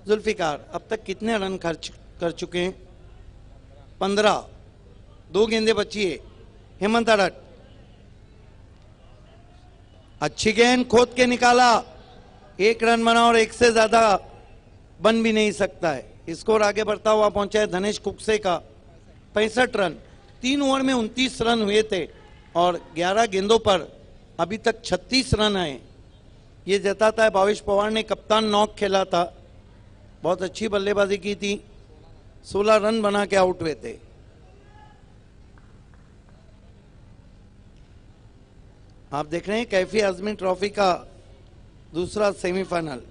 जुल्फिकार अब तक कितने रन खर्च कर चुके हैं? 15। 2 गेंदें बची है। हेमंत अडट अच्छी गेंद खोद के निकाला, 1 रन बना और 1 से ज्यादा बन भी नहीं सकता है। स्कोर आगे बढ़ता हुआ पहुंचा है धनेश कुकसे का 65 रन। 3 ओवर में 29 रन हुए थे और 11 गेंदों पर अभी तक 36 रन आए। ये जताता है भावेश पवार ने कप्तान नॉक खेला था, बहुत अच्छी बल्लेबाजी की थी, 16 रन बना के आउट हुए थे। आप देख रहे हैं कैफी आजमी ट्रॉफी का दूसरा सेमीफाइनल।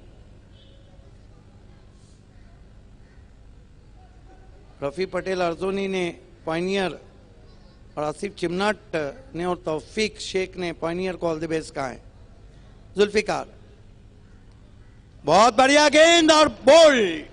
रफी पटेल अर्जोनी ने पायनियर और आसिफ चिमनाट ने और तौफीक शेख ने पायनियर को ऑल द बेस्ट कहा है। जुल्फिकार बहुत बढ़िया गेंद और बोल्ड।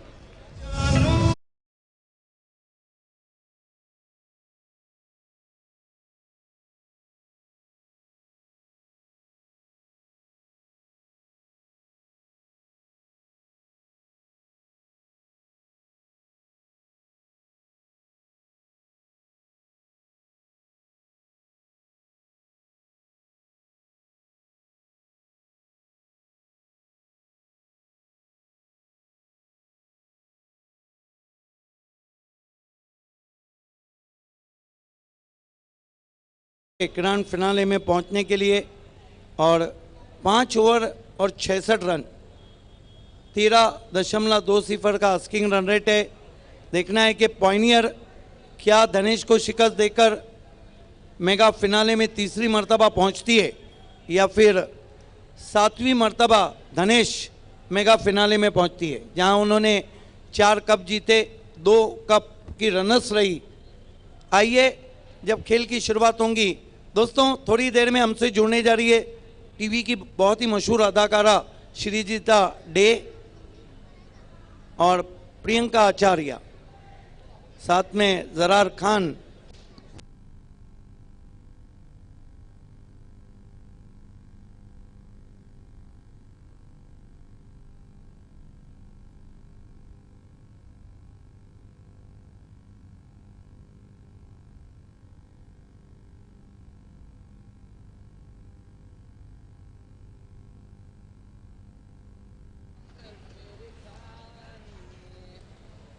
ग्रैंड फिनाले में पहुंचने के लिए और 5 ओवर और 66 रन 13.20 का आस्किंग रन रेट है। देखना है कि पायनियर क्या धनेश को शिकस्त देकर मेगा फिनाले में तीसरी मर्तबा पहुंचती है या फिर 7वीं मर्तबा धनेश मेगा फिनाले में पहुंचती है, जहां उन्होंने 4 कप जीते, 2 कप की रनर्स रही। आइए जब खेल की शुरुआत होंगी दोस्तों, थोड़ी देर में हमसे जुड़ने जा रही है टीवी की बहुत ही मशहूर अदाकारा श्रीजीता डे और प्रियंका आचार्य, साथ में जरार खान।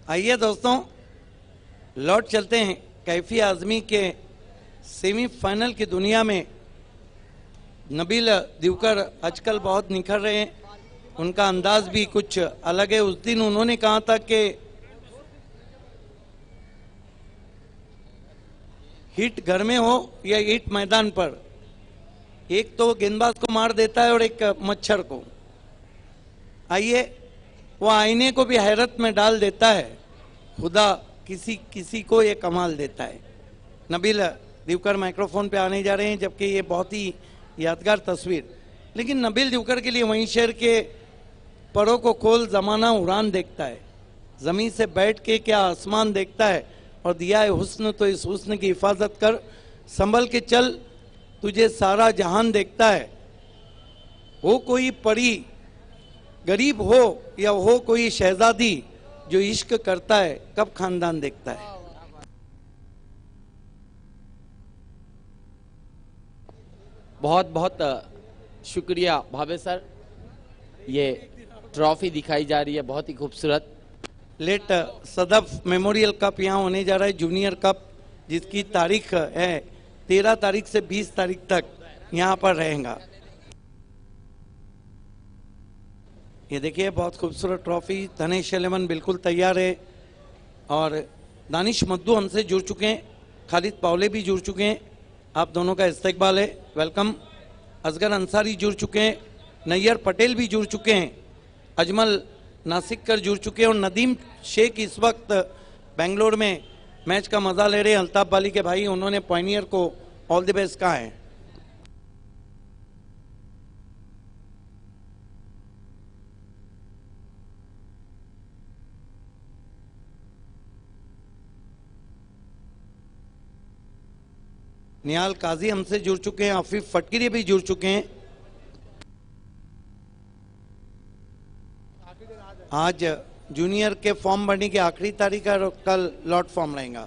आइए दोस्तों लौट चलते हैं कैफी आजमी के सेमीफाइनल की दुनिया में। नबील दिवकर आजकल बहुत निखर रहे हैं, उनका अंदाज भी कुछ अलग है। उस दिन उन्होंने कहा था कि हिट घर में हो या हिट मैदान पर, एक तो गेंदबाज को मार देता है और एक मच्छर को। आइए वो आईने को भी हैरत में डाल देता है, खुदा किसी किसी को ये कमाल देता है। नबील दिवकर माइक्रोफोन पे आने जा रहे हैं, जबकि ये बहुत ही यादगार तस्वीर। लेकिन नबील दिवकर के लिए वहीं शहर के परों को खोल जमाना उड़ान देखता है, जमीन से बैठ के क्या आसमान देखता है, और दिया है हुस्न, तो इस हुस्न की हिफाजत कर, संभल के चल, तुझे सारा जहान देखता है। हो कोई परी गरीब हो या हो कोई शहजादी, जो इश्क करता है कब खानदान देखता है। बहुत बहुत शुक्रिया भावे सर। ये ट्रॉफी दिखाई जा रही है बहुत ही खूबसूरत। लेट सदफ मेमोरियल कप यहाँ होने जा रहा है, जूनियर कप, जिसकी तारीख है 13 तारीख से 20 तारीख तक यहाँ पर रहेगा। ये देखिए बहुत खूबसूरत ट्रॉफी। धनेश 11 बिल्कुल तैयार है और दानिश मद्दू हमसे जुड़ चुके हैं, खालिद पावले भी जुड़ चुके हैं। आप दोनों का इस्तकबाल है, वेलकम। असगर अंसारी जुड़ चुके हैं, नैयर पटेल भी जुड़ चुके हैं, अजमल नासिककर जुड़ चुके हैं और नदीम शेख इस वक्त बेंगलोर में मैच का मजा ले रहे हैं। अल्ताफ बाली के भाई, उन्होंने पॉइनियर को ऑल द बेस्ट कहा है। निहाल काजी हमसे जुड़ चुके हैं, आफिफ फटकिरी भी जुड़ चुके हैं। आज जूनियर के फॉर्म भरने की आखिरी तारीख है और कल लॉट फॉर्म रहेगा।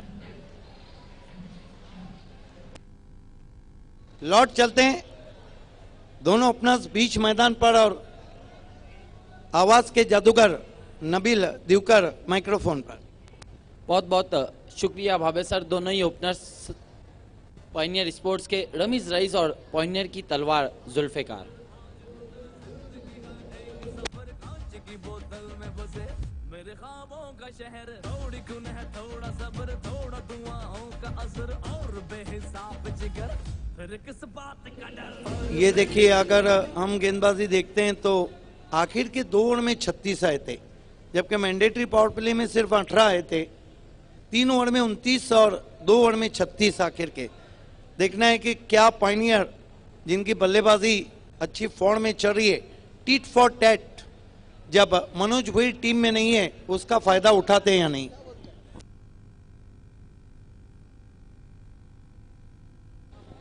लॉट चलते हैं, दोनों ओपनर्स बीच मैदान पर और आवाज के जादूगर नबील दिवकर माइक्रोफोन पर। बहुत बहुत शुक्रिया भावे सर। दोनों ही ओपनर्स पॉइनियर स्पोर्ट्स के रमीज रईस और पॉइनियर की तलवार जुल्फिकार। ये देखिए, अगर हम गेंदबाजी देखते हैं तो आखिर के 2 ओवर में 36 आए थे, जबकि मैंडेटरी पावर प्ले में सिर्फ 18 आए थे। 3 ओवर में 29 और 2 ओवर में 36 आखिर के। देखना है कि क्या पायनियर, जिनकी बल्लेबाजी अच्छी फॉर्म में चल रही है, टीट फॉर टैट, जब मनोज भुई टीम में नहीं है, उसका फायदा उठाते हैं या नहीं।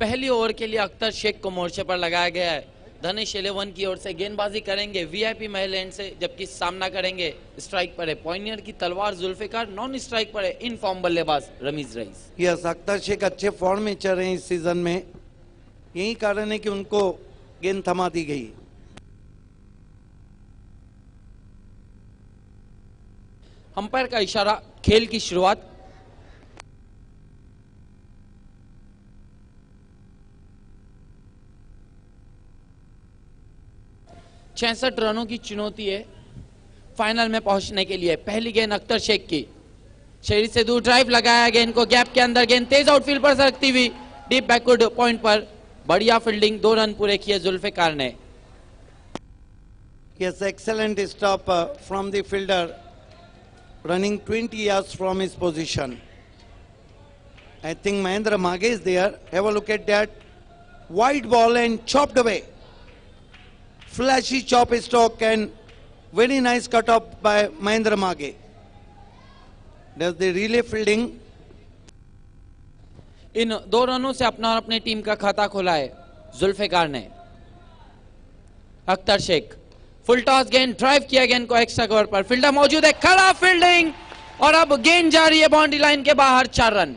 पहली ओवर के लिए अख्तर शेख को मोर्चे पर लगाया गया है। धनेश 11 की ओर से गेंदबाजी करेंगे वीआईपी महल एंड से, जबकि सामना करेंगे स्ट्राइक पर है पॉइनियर की तलवार जुल्फिकार, नॉन स्ट्राइक पर है इन फॉर्म बल्लेबाज रमीज रईस। यस, अख्तर शेख अच्छे फॉर्म में चल रहे हैं इस सीजन में, यही कारण है कि उनको गेंद थमा दी गई। अंपायर का इशारा, खेल की शुरुआत। छियासठ रनों की चुनौती है फाइनल में पहुंचने के लिए। पहली गेंद अख्तर शेख की, शरीर से दूर ड्राइव लगाया, गेंद को गैप के अंदर, गेंद तेज आउटफील्ड पर सरकती हुई डीप बैकवर्ड पॉइंट पर। बढ़िया फील्डिंग, 2 रन पूरे किए जुल्फिकार ने। Yes, excellent stop from the fielder, running 20 yards from his position. I think Mahendra Maghe is there. Have a look at that. Wide ball and chopped away. Flashy chop stroke and very nice cut off by Mahendra Maghe. Does the relay fielding? इन 2 रनों से अपना और अपनी टीम का खाता खोला है जुल्फिकार ने। अख्तर शेख फुल टॉस, गेंद ड्राइव किया, गेंद को एक्स्ट्रा कवर पर, फील्डर मौजूद है, खड़ा फील्डिंग और अब गेंद जा रही है बाउंड्री लाइन के बाहर। 4 रन।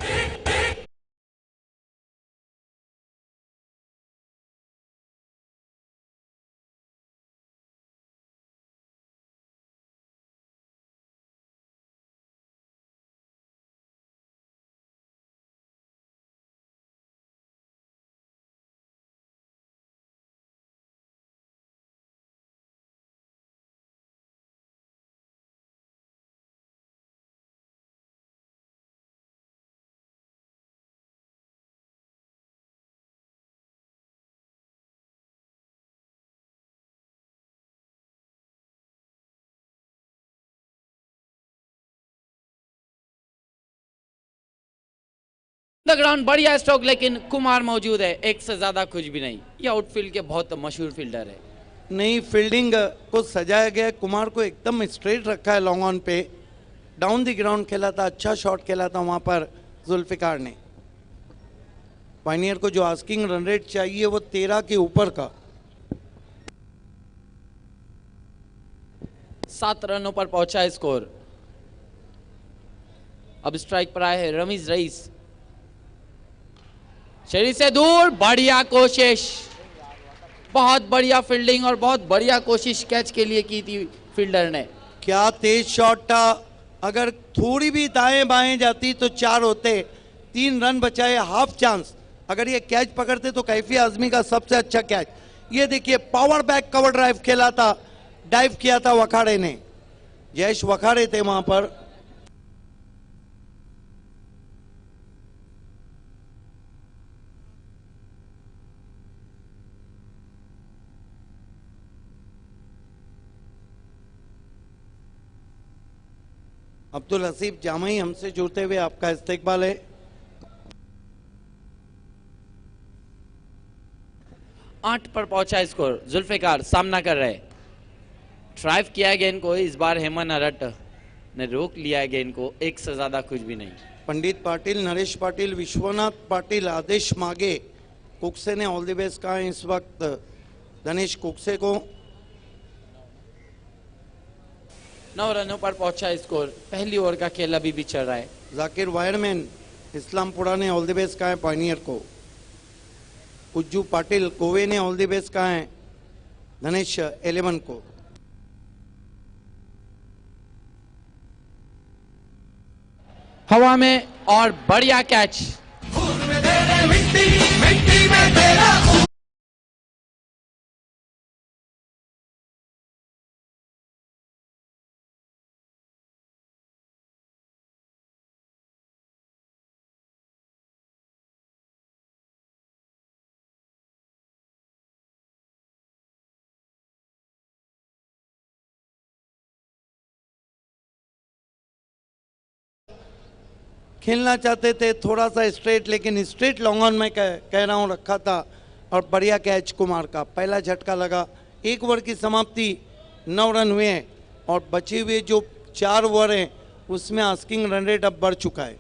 द ग्राउंड बढ़िया स्ट्रोक, लेकिन कुमार मौजूद है, एक से ज्यादा कुछ भी नहीं। ये आउटफील्ड के बहुत मशहूर फील्डर है। नई फील्डिंग को सजाया गया है, कुमार को एकदम स्ट्रेट रखा है लॉन्ग ऑन पे, डाउन द ग्राउंड खेला था, अच्छा शॉट खेला था वहां पर जुल्फिकार ने। पायनियर को जो आस्किंग रन रेट चाहिए वो 13 के ऊपर का। 7 रनों पर पहुंचा है स्कोर। अब स्ट्राइक पर आए हैं रमीज रईस, शरीर से दूर, बढ़िया कोशिश, बहुत बढ़िया फील्डिंग और बहुत बढ़िया कोशिश कैच के लिए की थी फील्डर ने। क्या तेज शॉट था, अगर थोड़ी भी दाएं बाएं जाती तो 4 होते। 3 रन बचाए, हाफ चांस। अगर ये कैच पकड़ते तो कैफी आजमी का सबसे अच्छा कैच। ये देखिए पावर बैक कवर ड्राइव खेला था, डाइव किया था वखाड़े ने, जयेश वखाड़े थे वहां पर। अब्दुल हसीब जामई हमसे जुड़ते हुए आपका इस्तेकबाल है। 8 पर पहुंचा स्कोर। जुल्फिकार सामना कर रहे, ड्राइव किया गेंद को, इस बार हेमन अरट ने रोक लिया गेंद को, एक से ज्यादा कुछ भी नहीं। पंडित पाटिल, नरेश पाटिल, विश्वनाथ पाटिल, आदेश मागे, कुकसे ने ऑल द बेस्ट कहा है इस वक्त धनेश कुकसे को। 9 रनों पर पहुंचा स्कोर। पहली ओवर का खेल अभी भी चल रहा है। जाकिर वायरमैन इस्लामपुरा ने ऑल द बेस्ट कहा है पायनियर को। उज्जू पाटिल कोवे ने ऑल द बेस्ट कहा है धनेश 11 को। हवा में और बढ़िया कैच। खेलना चाहते थे थोड़ा सा स्ट्रेट, लेकिन स्ट्रेट लॉन्ग ऑन में कह रहा हूं रखा था, और बढ़िया कैच कुमार का। पहला झटका लगा। 1 ओवर की समाप्ति, 9 रन हुए हैं और बचे हुए जो 4 ओवर हैं उसमें आस्किंग रन रेट अब बढ़ चुका है।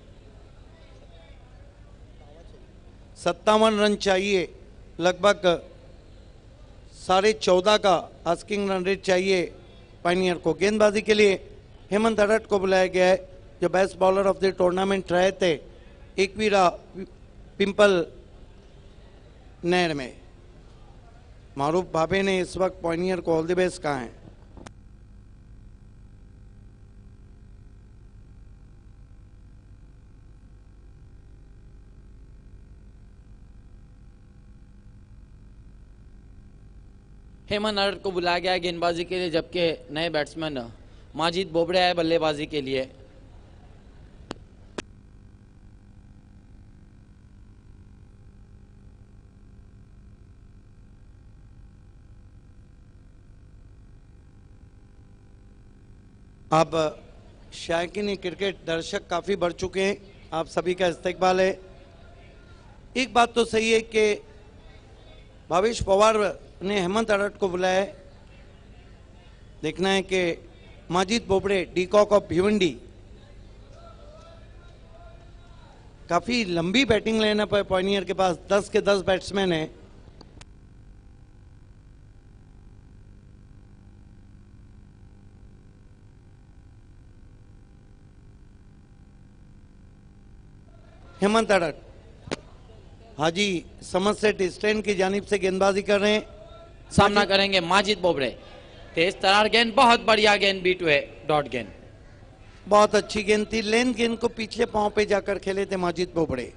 57 रन चाहिए, लगभग 14.5 का आस्किंग रन रेट चाहिए पायनियर को। गेंदबाजी के लिए हेमंत अरट को बुलाया गया है, जो best bowler of the tournament रहे थे एकवीरा पिंपल नहर में। मारूफ भाभे ने इस वक्त पायनियर को ऑल द बेस्ट कहा है। हेमन अरट को बुलाया गया गेंदबाजी के लिए, जबकि नए बैट्समैन माजिद बोबड़े आए बल्लेबाजी के लिए। अब शायकीन क्रिकेट दर्शक काफी बढ़ चुके हैं, आप सभी का इस्तेकबाल है। एक बात तो सही है कि भावेश पवार ने हेमंत अरट को बुलाया है। देखना है कि माजिद बोबड़े, डीकॉक ऑफ भिवंडी, काफी लंबी बैटिंग लाइनअप है पायनियर के पास, 10 के 10 बैट्समैन हैं। हेमंत अरट हाजी समरसेट स्टैंड की जानिब से गेंदबाजी कर रहे हैं। सामना करेंगे माजिद बोबड़े। तेज तरार गेंद, बहुत बढ़िया गेंद, बीट हुए, डॉट गेंद। बहुत अच्छी गेंद थी, लेंथ गेंद को पिछले पांव पे जाकर खेले थे माजिद बोबड़े।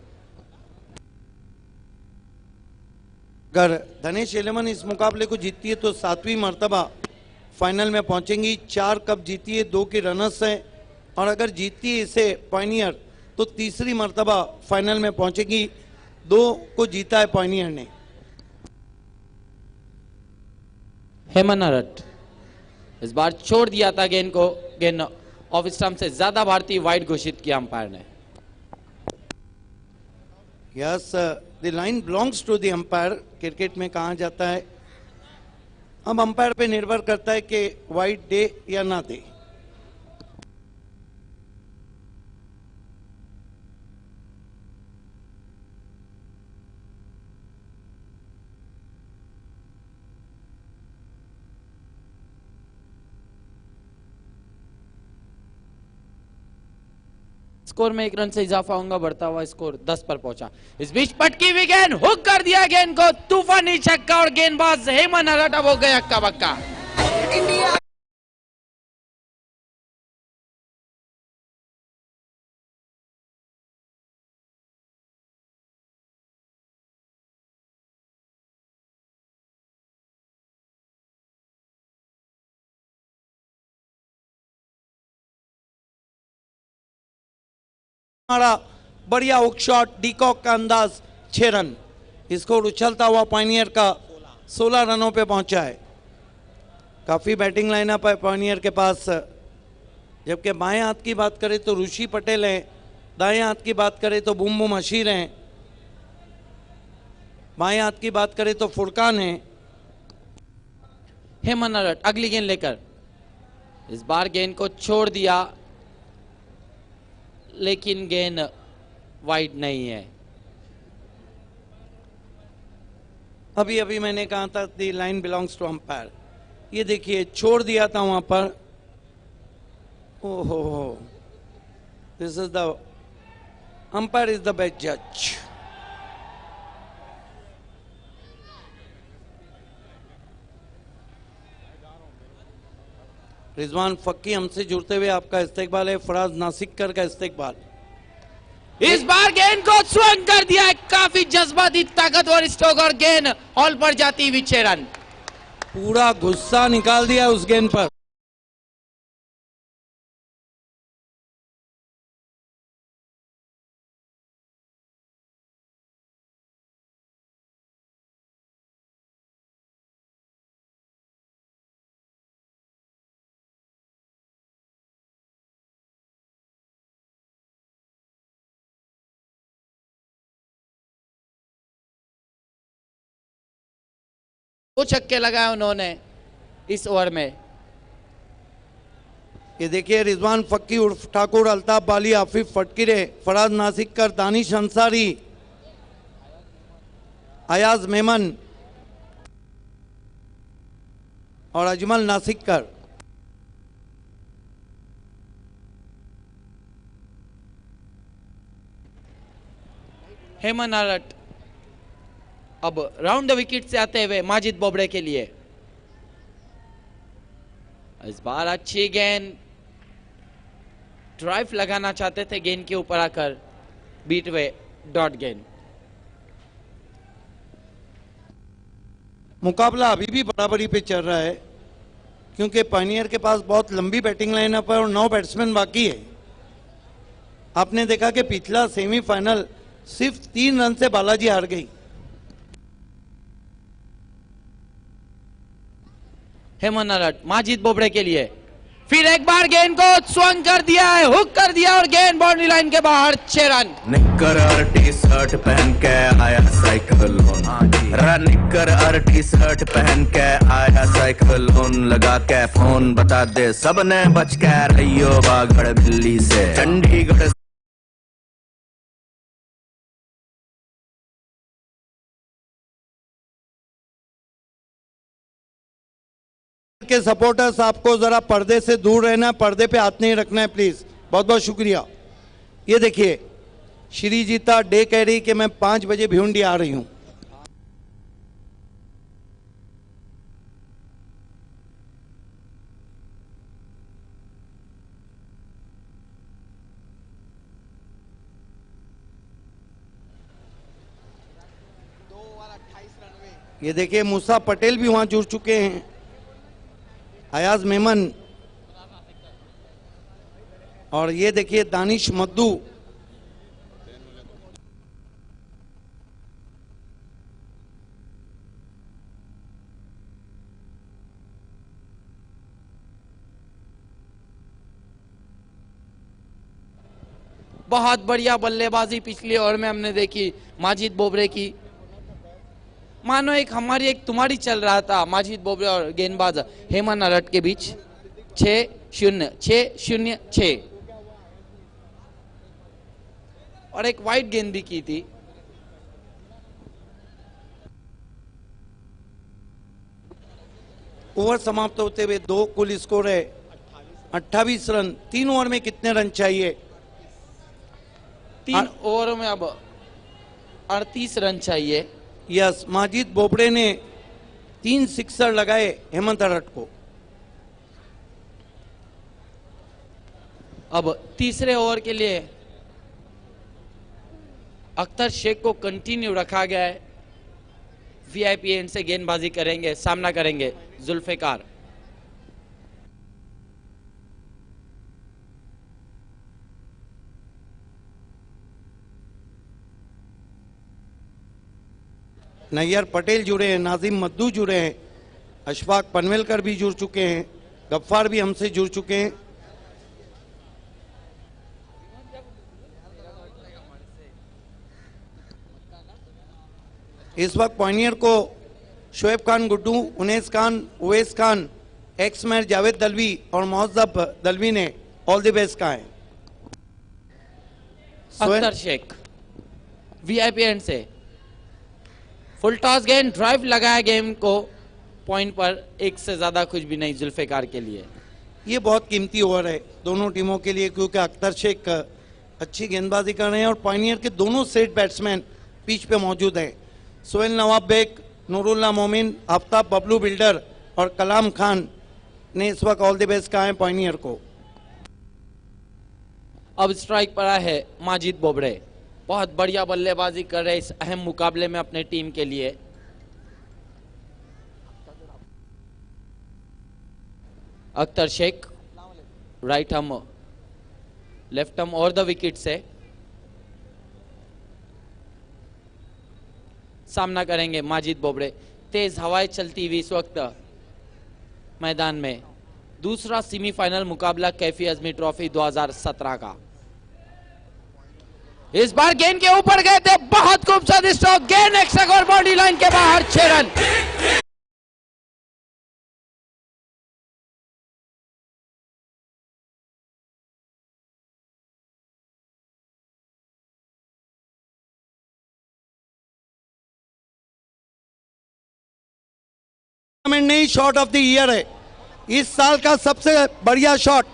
अगर धनेश 11 इस मुकाबले को जीतती है तो 7वीं मर्तबा फाइनल में पहुंचेंगी। 4 कप जीती है, 2 की रनर्स है, और अगर जीतती है इसे पायनियर तो 3री मर्तबा फाइनल में पहुंचेगी। 2 को जीता है पायनियर ने। हेमन अरट इस बार छोड़ दिया था गेंद को, गेंद ऑफ स्टंप से ज्यादा भारतीय वाइड घोषित किया अंपायर ने। Yes, the line belongs to the umpire, cricket में कहा जाता है। अब अंपायर पे निर्भर करता है कि वाइड दे या ना दे। स्कोर में 1 रन से इजाफा होगा, बढ़ता हुआ स्कोर 10 पर पहुंचा। इस बीच पटकी हुई गेंद, हुक कर दिया गेंद को, तूफानी छक्का और गेंदबाज हेमन अरट अब हो गया अक्का बक्का। हमारा बढ़िया हुक शॉट, डीकॉक का अंदाज, 6 रन। स्कोर उछलता हुआ पायनियर का 16 रनों पे पहुंचा है। काफी बैटिंग लाइनअप है पायनियर के पास, जबकि बाएं हाथ की बात करें तो ऋषि पटेल हैं, दाएं हाथ की बात करें तो बुम बुम हशीर हैं, बाएं हाथ की बात करें तो फुरकान है। हेमन अरट अगली गेंद लेकर, इस बार गेंद को छोड़ दिया, लेकिन गेंद वाइड नहीं है। अभी अभी मैंने कहा था दी लाइन बिलोंग्स टू अंपायर, ये देखिए छोड़ दिया था वहां पर। ओहो, this is the umpire is the best जज। रिजवान फक्की हमसे जुड़ते हुए आपका इस्तेकबाल है, फराज नासिकर का इस्तेकबाल। इस बार गेंद को स्विंग कर दिया है, काफी जज्बाती ताकतवर स्ट्रोक और गेंद हॉल पर जाती हुई 6 रन। पूरा गुस्सा निकाल दिया उस गेंद पर। दो छक्के लगाए उन्होंने इस ओवर में। ये देखिए रिजवान फक्की उर्फ ठाकुर, अल्ताफ बाली, आफिफ फटकिरे, फराज नासिकर, दानिश अंसारी, अयाज मेमन और अजमल नासिकर। हेमन अरट अब राउंड द विकेट से आते हुए माजिद बोबड़े के लिए। इस बार अच्छी गेंद, ड्राइव लगाना चाहते थे, गेंद के ऊपर आकर बीट वे डॉट गेंद। मुकाबला अभी भी बराबरी पे चल रहा है, क्योंकि पायनियर के पास बहुत लंबी बैटिंग लाइनअप है और 9 बैट्समैन बाकी है। आपने देखा कि पिछला सेमीफाइनल सिर्फ 3 रन से बालाजी हार गई। हेमन अरट माजिद बोबड़े के लिए, फिर एक बार गेंद को स्विंग कर दिया है, हुक कर दिया और गेंद बाउंड्री लाइन के बाहर, 6 रन। निक्कर और टी शर्ट पहन के आया साइकिल निक्कर और टी शर्ट पहन के आया साइकिल लगा के फोन बता दे सबने बच के रहियो बागड़ बिल्ली से। चंडीगढ़ के सपोर्टर्स आपको जरा पर्दे से दूर रहना, पर्दे पे हाथ नहीं रखना है प्लीज। बहुत बहुत शुक्रिया। ये देखिए श्रीजीता डे कह रही कि मैं 5 बजे भिवंडी आ रही हूं। ये देखिए मूसा पटेल भी वहां जुड़ चुके हैं, अयाज मेमन, और ये देखिए दानिश मद्दू। बहुत बढ़िया बल्लेबाजी पिछले ओवर में हमने देखी माजिद बोबड़े की। मानो एक हमारी एक तुम्हारी चल रहा था माजिद बोबड़े और गेंदबाज हेमन अरट के बीच। 6-0 6-0 6 और एक वाइड गेंद भी की थी। ओवर समाप्त होते हुए 2 कुल स्कोर है 28 रन। 3 ओवर में कितने रन चाहिए? 3 ओवरों में अब 38 रन चाहिए। यस, माजिद बोबड़े ने 3 सिक्सर लगाए हेमंत अरट को। अब तीसरे ओवर के लिए अख्तर शेख को कंटिन्यू रखा गया है। वीआईपी एंड से गेंदबाजी करेंगे, सामना करेंगे जुल्फिकार। नैयर पटेल जुड़े हैं, नाजिम मद्दू जुड़े हैं, अशफाक पनवेलकर भी जुड़ चुके हैं, गफ्फार भी हमसे जुड़ चुके हैं। इस वक्त पॉइनियर को शोएब खान गुड्डू, उनेस खान, उवैस खान, एक्स मैर जावेद दलवी और मोहज्जब दलवी ने ऑल द बेस्ट कहा है। अख्तर शेख वीआईपी एंड से फुल टॉस गेंद, ड्राइव लगाया गेम को पॉइंट पर। एक से ज्यादा कुछ भी नहीं जुल्फिकार के लिए। ये बहुत कीमती ओवर है दोनों टीमों के लिए, क्योंकि अख्तर शेख अच्छी गेंदबाजी कर रहे हैं और पॉइनियर के दोनों सेट बैट्समैन पिच पे मौजूद हैं। सोहेल नवाब बेग, नूरुल्लाह मोमिन, आफ्ताब बबलू बिल्डर और कलाम खान ने इस वक्त ऑल द बेस्ट कहा है पॉइनियर को। अब स्ट्राइक पड़ा है माजिद बोबड़े। बहुत बढ़िया बल्लेबाजी कर रहे इस अहम मुकाबले में अपने टीम के लिए। अख्तर शेख राइट हम, लेफ्ट हम और द विकेट से सामना करेंगे माजिद बोबड़े। तेज हवाएं चलती हुई इस वक्त मैदान में। दूसरा सेमीफाइनल मुकाबला कैफी आजमी ट्रॉफी 2017 का। इस बार गेंद के ऊपर गए थे, बहुत खूबसूरत स्ट्रोक, गेंद एक्स्ट्रा और बॉडी लाइन के बाहर, 6 रन। नहीं, शॉट ऑफ द ईयर है इस साल का सबसे बढ़िया shot,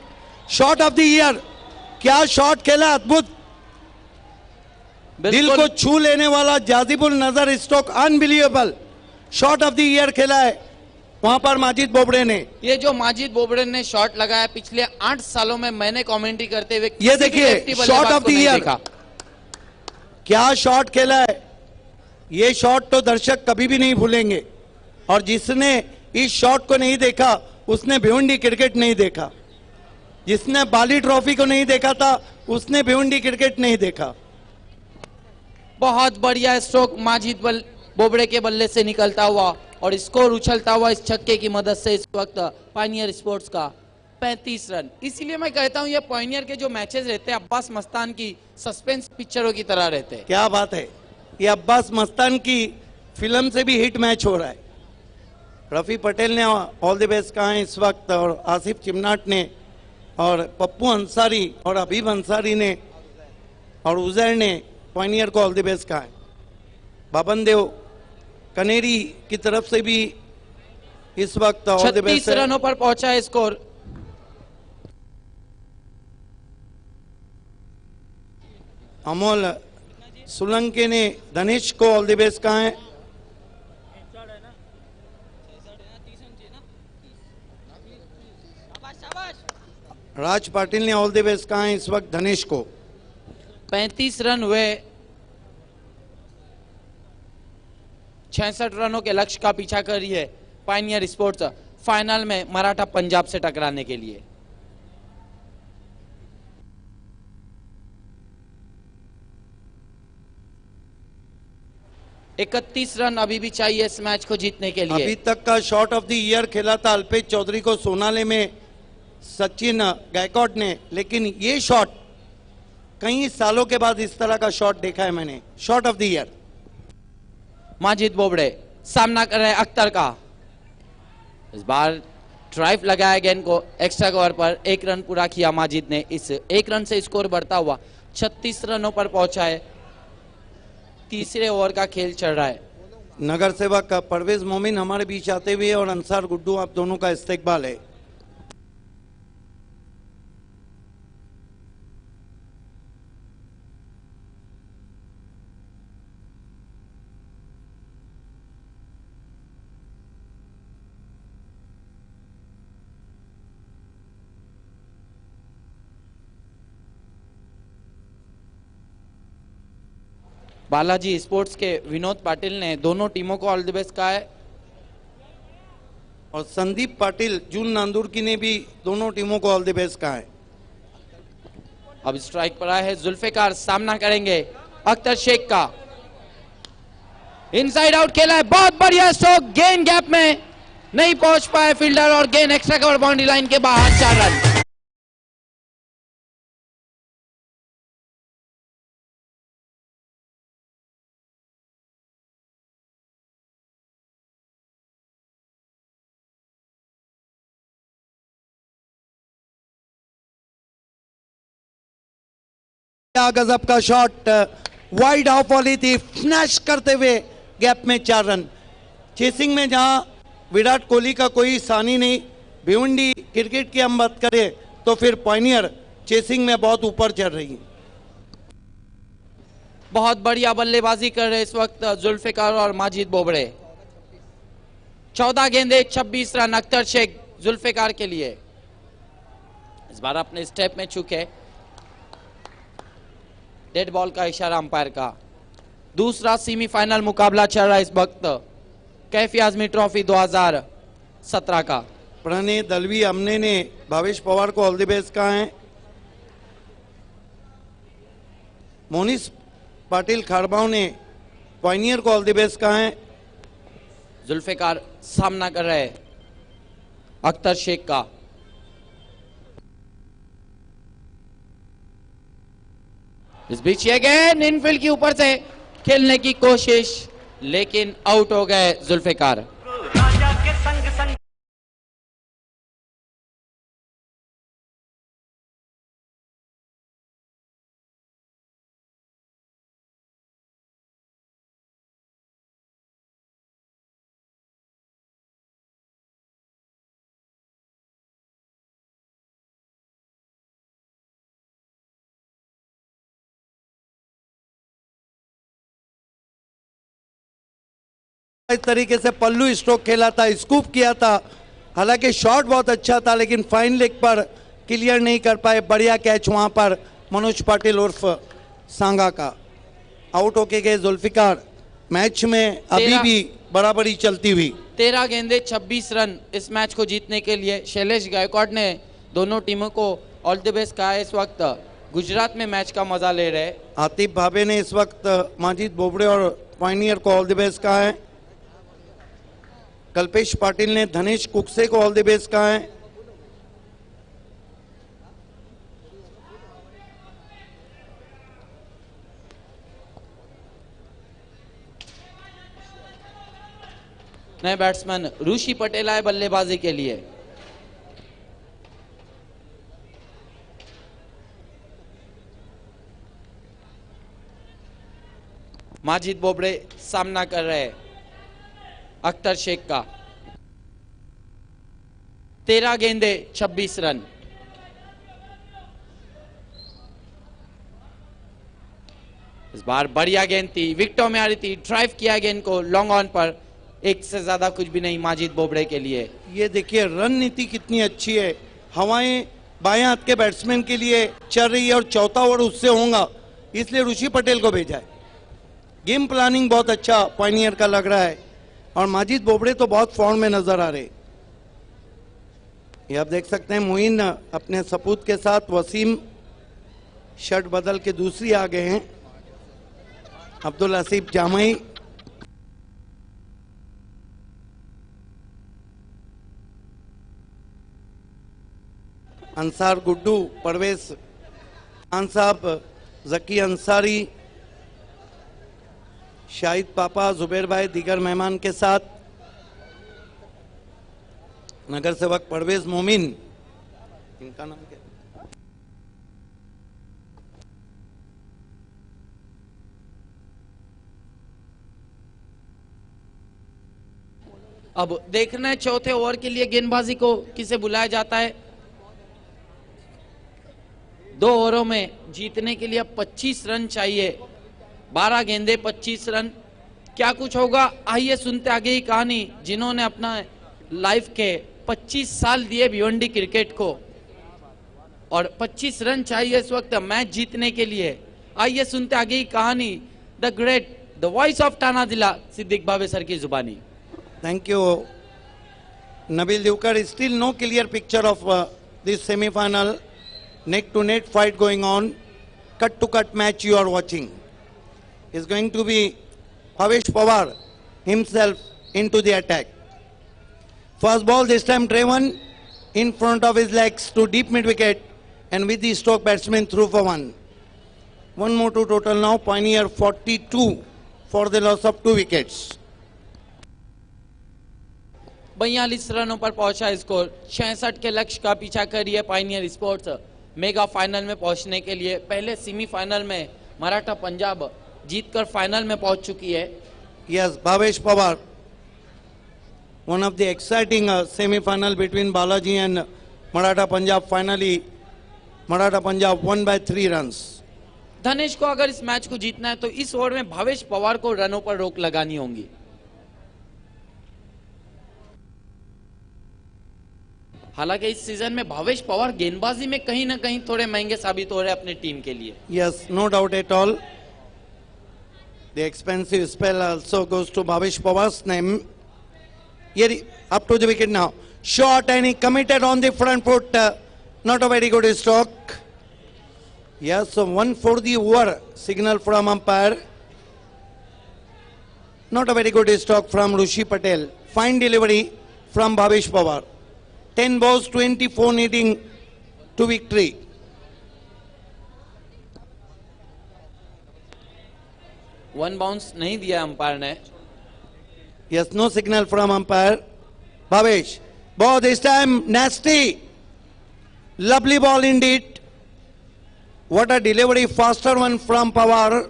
shot of the year. क्या शॉट खेला, अद्भुत, दिल को छू लेने वाला जाजिबुल नजर stroke, unbelievable shot of the year खेला है वहां पर माजिद बोबड़े ने। ये जो माजिद बोबड़े ने शॉट लगाया, पिछले 8 सालों में मैंने कमेंट्री करते हुए ये देखिए शॉट ऑफ द ईयर, क्या शॉट खेला है। ये शॉट तो दर्शक कभी भी नहीं भूलेंगे, और जिसने इस शॉट को नहीं देखा उसने भिवंडी क्रिकेट नहीं देखा, जिसने बाली ट्रॉफी को नहीं देखा था उसने भिवंडी क्रिकेट नहीं देखा। बहुत बढ़िया स्ट्रोक माजिद बोबड़े के बल्ले से निकलता हुआ और स्कोर उछलता हुआ इस छक्के की मदद से इस वक्त पायनियर स्पोर्ट्स का 35 रन। इसीलिए मैं कहता हूं ये पायनियर के जो मैचेस रहते हैं अब्बास मस्तान की सस्पेंस पिक्चरों की तरह रहते हैं। क्या बात है, ये अब्बास मस्तान की फिल्म से भी हिट मैच हो रहा है। रफी पटेल ने ऑल द बेस्ट कहा है इस वक्त, और आसिफ चिमनाट ने, और पप्पू अंसारी और हबीब अंसारी ने और उजैर ने पायनियर को ऑल द बेस्ट कहा है। बाबन देव कनेरी की तरफ से भी इस वक्त ऑल द बेस्ट 36 रनों पर पहुंचा है स्कोर। अमोल सोलंके ने धनेश को ऑल द बेस्ट कहा है। राज पाटिल ने ऑल द बेस्ट कहा है इस वक्त धनेश को। 35 रन हुए, 66 रनों के लक्ष्य का पीछा कर रही है पायनियर स्पोर्ट्स फाइनल में मराठा पंजाब से टकराने के लिए। इकतीस रन अभी भी चाहिए इस मैच को जीतने के लिए। अभी तक का शॉट ऑफ द ईयर खेला था अल्पेश चौधरी को सोनाले में सचिन गायकवाड ने, लेकिन ये शॉट कई सालों के बाद इस तरह का शॉट देखा है मैंने, shot of the year. Majid Bobde सामना कर रहे हैं अख्तर का। इस बार ड्राइव लगाया गेंद को एक्स्ट्रा कवर पर, 1 रन पूरा किया माजिद ने। इस 1 रन से स्कोर बढ़ता हुआ 36 रनों पर पहुंचा है। तीसरे ओवर का खेल चल रहा है। नगर सेवक परवेज मोमिन हमारे बीच आते हुए और अंसार गुड्डू, आप दोनों का इस्तेकबाल है। बालाजी स्पोर्ट्स के विनोद पाटिल ने दोनों टीमों को ऑल द बेस्ट कहा है। और संदीप पाटिल जून नांदुरकी ने भी दोनों टीमों को ऑल द बेस्ट कहा है। अब स्ट्राइक पर आया है जुल्फिकार, सामना करेंगे अख्तर शेख का। इनसाइड आउट खेला है, बहुत बढ़िया स्ट्रोक, गेंद गैप में नहीं पहुंच पाए फील्डर और गेंद एक्स्ट्रा कवर बाउंड्री लाइन के बाहर, 4 रन। गजब का शॉट, वाइड ऑफ वाली थी, स्नैच करते हुए गैप में 4 रन। चेसिंग में जहां विराट कोहली का कोई सानी नहीं, भिवंडी क्रिकेट की हम बात करें तो फिर पायनियर चेसिंग में बहुत ऊपर चल रही है। बहुत बढ़िया बल्लेबाजी कर रहे इस वक्त जुल्फिकार और माजिद बोबड़े। 14 गेंदे 26 रन अख्तर शेख जुल्फिकार के लिए। इस बार अपने स्टेप में चुके, डेड बॉल का इशारा अंपायर का। दूसरा सेमीफाइनल मुकाबला चल रहा है इस वक्त कैफी आजमी ट्रॉफी 2017 का। प्रणय दलवी हमने ने भावेश पवार को ऑल द बेस्ट कहा है। मोनिस पाटिल खारबाव ने पायनियर को ऑल द बेस्ट कहा है। जुल्फिकार सामना कर रहे अख्तर शेख का। इस बीच ये गेंद इनफील्ड के ऊपर से खेलने की कोशिश, लेकिन आउट हो गए जुल्फिकार। इस तरीके से पल्लू स्ट्रोक खेला था, स्कूप किया था, हालांकि शॉट बहुत अच्छा था लेकिन फाइन लेग पर क्लियर नहीं कर पाए। बढ़िया कैच वहां पर मनोज पाटिल उर्फ सांगा का। आउट होके गए जुल्फिकार। मैच में अभी भी बराबरी चलती हुई। 13 गेंदे 26 रन इस मैच को जीतने के लिए शैलेश गायकवाड़ ने दोनों टीमों को ऑल द बेस्ट कहा है। इस वक्त गुजरात में मैच का मजा ले रहे आतिफ भाभे ने इस वक्त माजिद बोबड़े और पायनियर को ऑल द बेस्ट कहा है। कल्पेश पाटिल ने धनेश कुकसे को ऑल द बेस्ट कहा है। नए बैट्समैन ऋषि पटेल आए बल्लेबाजी के लिए। माजिद बोबड़े सामना कर रहे अख्तर शेख का। 13 गेंदे 26 रन। इस बार बढ़िया गेंद थी, विकेटों में आ रही थी, ड्राइव किया गेंद को लॉन्ग ऑन पर, एक से ज्यादा कुछ भी नहीं माजिद बोबड़े के लिए। ये देखिए रणनीति कितनी अच्छी है, हवाएं बाएं हाथ के बैट्समैन के लिए चल रही है और चौथा ओवर उससे होगा, इसलिए ऋषि पटेल को भेजा है। गेम प्लानिंग बहुत अच्छा पायनियर का लग रहा है और माजिद बोबड़े तो बहुत फॉर्म में नजर आ रहे। ये आप देख सकते हैं मोइन अपने सपूत के साथ, वसीम शर्ट बदल के दूसरी आ गए हैं, अब्दुल हसीब जामई, अंसार गुड्डू, परवेज खान साहब, जकी अंसारी, शाहिद पापा, जुबैर भाई दीगर मेहमान के साथ, नगर सेवक परवेज मोमिन, इनका नाम क्या? अब देखना है चौथे ओवर के लिए गेंदबाजी को किसे बुलाया जाता है। 2 ओवरों में जीतने के लिए 25 रन चाहिए। 12 गेंदे 25 रन। क्या कुछ होगा, आइए सुनते आगे ही कहानी, जिन्होंने अपना लाइफ के 25 साल दिए भिवंडी क्रिकेट को और 25 रन चाहिए इस वक्त मैच जीतने के लिए। आइए सुनते आगे ही कहानी, the great, the voice of तानाजिला, सिद्दीक भावे सर की जुबानी। Thank you, Nabil Divkar. Still no clear picture of this semi-final. Neck to net fight going on. Cut to cut match you are watching. Is going to be Bhavesh Pawar himself into the attack. First ball this time Trayvon in front of his legs to deep mid wicket, and with the stroke batsman through for one. One more to total now. Pioneer 42 for the loss of 2 wickets. 42 रनों पर पहुंचा स्कोर। 66 के लक्ष्य का पीछा कर रही है पाइनियर स्पोर्ट्स मेगा फाइनल में पहुंचने के लिए। पहले सेमीफाइनल में मराठा पंजाब जीतकर फाइनल में पहुंच चुकी है। Yes, Bhavesh Pawar. One of the exciting semi-final between Balaji and Maratha Punjab. Finally, Maratha Punjab won by 3 runs. धनेश को अगर इस मैच को जीतना है तो इस ओवर में भावेश पवार को रनों पर रोक लगानी होगी। हालांकि इस सीजन में भावेश पवार गेंदबाजी में कहीं ना कहीं थोड़े महंगे साबित हो रहे हैं अपनी टीम के लिए। Yes, no doubt at all. The expensive spell also goes to Bhavesh Pawar's name. Here, up to the wicket now. Shot and he committed on the front foot. Not a very good stroke. Yes, so 1 for the over. Signal from umpire. Not a very good stroke from Rushi Patel. Fine delivery from Bhavesh Pawar. 10 balls, 24 needing to victory. One bounce नहीं दिया अंपायर ने। Yes, no signal from umpire. Bhavesh. Ball this time nasty. Lovely ball indeed. What a delivery. Faster one from Pawar.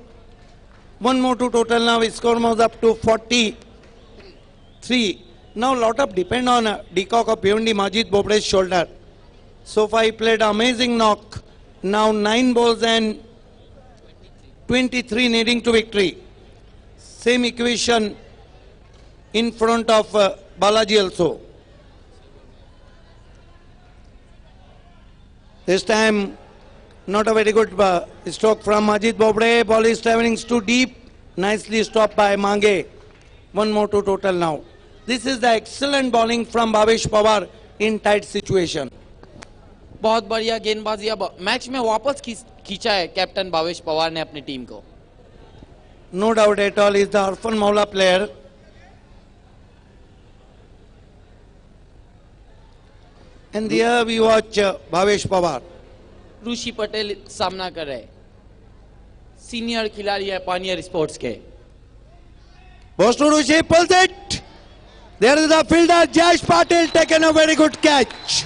One more to total now. His score moves up to 43. Now lot of depend on decock of Bhiwandi Majid Bobre's shoulder. So far he played amazing knock. Now 9 balls and 23 needing to victory. Same equation in front of Balaji also. This time not a very good stroke from Majid Bobre. Ball is travelling too deep. Nicely stopped by Mange. One more to total now. This is the excellent bowling from Bhavesh Pawar in tight situation. बहुत बढ़िया गेंदबाजी अब मैच में वापस खींचा है कैप्टन भावेश पवार ने अपनी टीम को। No doubt at all, is the Arfan Maula player. And here we watch Bhavesh Pawar. ऋषि पटेल सामना कर रहे सीनियर खिलाड़ी है पानियर स्पोर्ट्स के। Goes to Rushi, pulls it. There is the fielder Jash Patil taken a very good catch.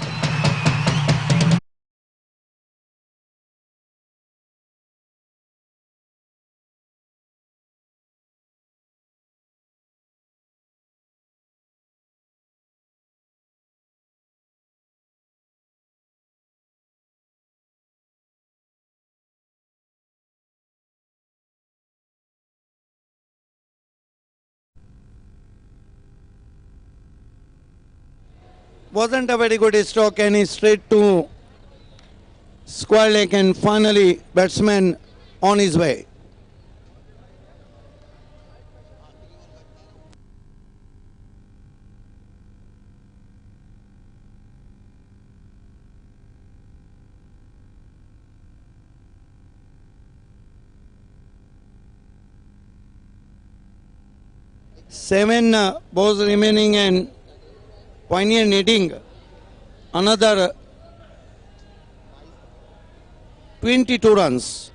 Wasn't a very good stroke, and he straight to square leg, and finally batsman on his way. Seven balls remaining and Pioneer needing another 22 runs.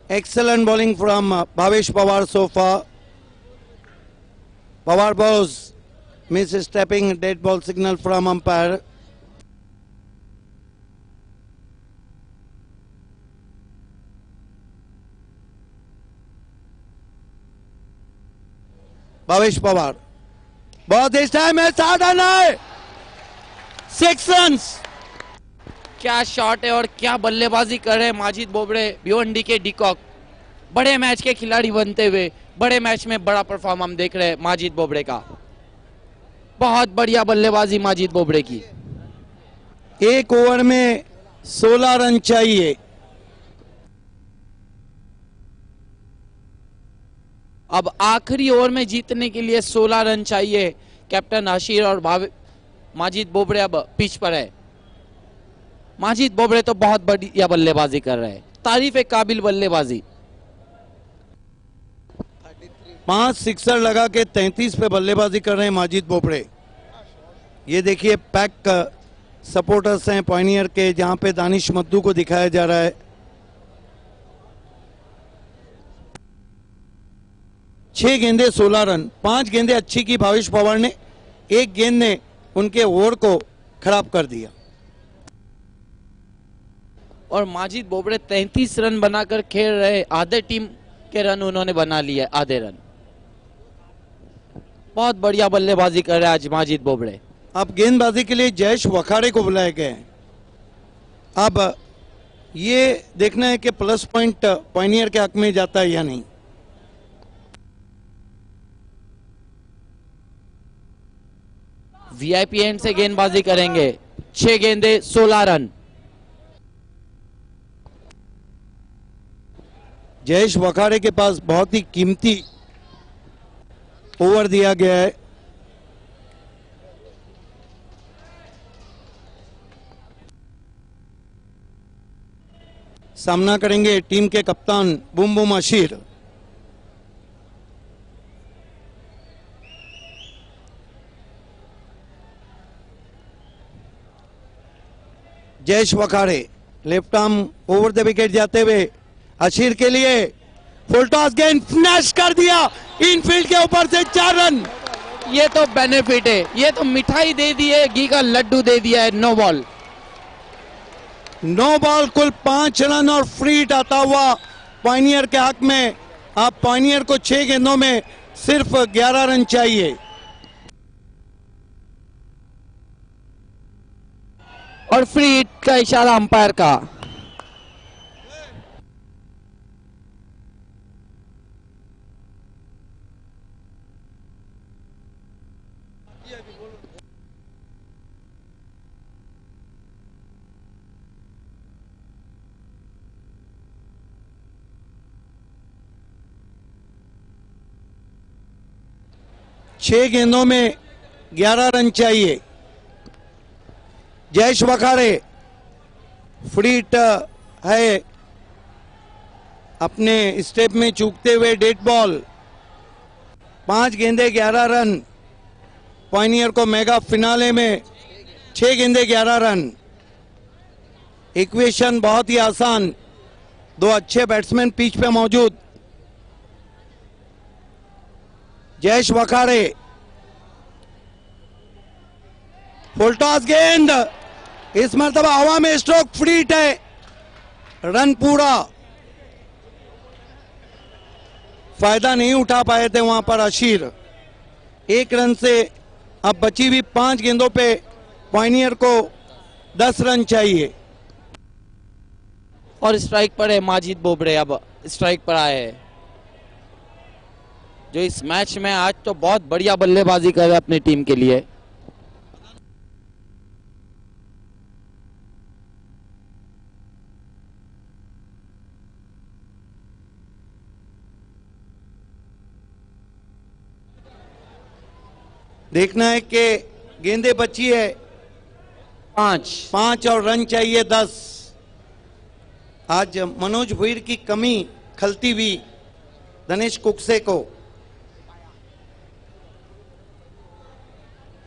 Excellent bowling from Bhavesh Pawar so far. Pawar bows, misstepping, dead ball signal from umpire. Bhavesh Pawar. But this time है 7 रन है, 6 runs. क्या शॉट है और क्या बल्लेबाजी कर रहे हैं माजिद बोबड़े भिवंडी के डिकॉक। बड़े मैच के खिलाड़ी बनते हुए बड़े मैच में बड़ा परफॉर्म हम देख रहे हैं माजिद बोबड़े का। बहुत बढ़िया बल्लेबाजी माजिद बोबड़े की। एक ओवर में 16 रन चाहिए। अब आखिरी ओवर में जीतने के लिए 16 रन चाहिए। कैप्टन आशीर और माजिद बोबड़े अब पिच पर है। माजिद बोबड़े तो बहुत बढ़िया बल्लेबाजी कर रहे हैं, तारीफ काबिल बल्लेबाजी। 5 सिक्सर लगा के 33 पे बल्लेबाजी कर रहे हैं माजिद बोबड़े। ये देखिए पैक सपोर्टर्स हैं पॉइनियर के, जहां पे दानिश मद्दू को दिखाया जा रहा है। छह गेंदे 16 रन, 5 गेंदे अच्छी की भावेश पवार ने, 1 गेंद ने उनके ओवर को खराब कर दिया। और माजिद बोबड़े 33 रन बनाकर खेल रहे, आधे टीम के रन उन्होंने बना लिए, आधे रन। बहुत बढ़िया बल्लेबाजी कर रहे हैं आज माजिद बोबड़े। अब गेंदबाजी के लिए जयेश वखाड़े को बुलाए गए हैं। अब ये देखना है कि प्लस पॉइंट पॉइनियर के हक में जाता है या नहीं। वीआईपी एंड से गेंदबाजी करेंगे। 6 गेंदे 16 रन। जयेश वखाड़े के पास बहुत ही कीमती ओवर दिया गया है। सामना करेंगे टीम के कप्तान boom boom Ashir. Jayesh Wakhade left arm over the wicket जाते हुए आशीर के लिए फुल टॉस गेंद स्मैश कर दिया, इनफील्ड के ऊपर से 4 रन। ये तो बेनिफिट है, ये तो मिठाई दे दी है, घी का लड्डू दे दिया है। नो बॉल, नो बॉल, कुल 5 रन और फ्री हिट आता हुआ पॉइनियर के हक में। अब पॉइनियर को 6 गेंदों में सिर्फ 11 रन चाहिए। और फ्री हिट का इशारा अंपायर का। छह गेंदों में 11 रन चाहिए। जयेश वखाड़े फ्री हिट है, अपने स्टेप में चूकते हुए डेड बॉल। 5 गेंदे 11 रन। पॉइनियर को मेगा फिनाले में 6 गेंदे 11 रन। इक्वेशन बहुत ही आसान, 2 अच्छे बैट्समैन पिच पे मौजूद। जयेश वखाड़े फुल टॉस गेंद, इस मरतबा हवा में स्ट्रोक, फ्री हिट है, रन पूरा। फायदा नहीं उठा पाए थे वहां पर आशीर। 1 रन से अब बची हुई 5 गेंदों पे पॉइनियर को 10 रन चाहिए। और स्ट्राइक पर है माजिद बोबड़े, अब स्ट्राइक पर आए हैं, जो इस मैच में आज तो बहुत बढ़िया बल्लेबाजी कर रहे हैं अपनी टीम के लिए। देखना है कि गेंदे बची है 5 और रन चाहिए 10। आज मनोज भुईर की कमी खलती हुई धनेश कुकसे को।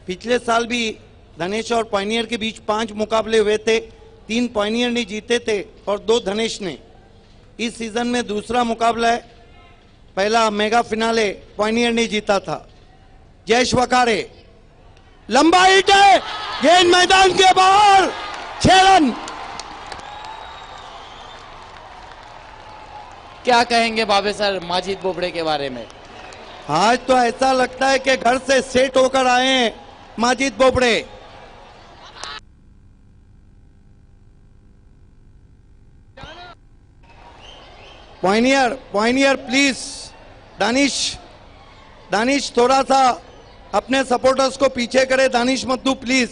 पिछले साल भी धनेश और पॉइनियर के बीच 5 मुकाबले हुए थे, 3 पॉइनियर ने जीते थे और 2 धनेश ने। इस सीजन में दूसरा मुकाबला है, पहला मेगा फिनाले पॉइनियर ने जीता था। जयेश वखाड़े, लंबा हिट है, गेंद मैदान के बाहर, 6 रन। क्या कहेंगे बाबे सर माजिद बोबड़े के बारे में? आज तो ऐसा लगता है कि घर से सेट होकर आए हैं माजिद बोबड़े। पॉइनियर प्लीज, दानिश थोड़ा सा अपने सपोर्टर्स को पीछे करे। दानिश मद्दू प्लीज।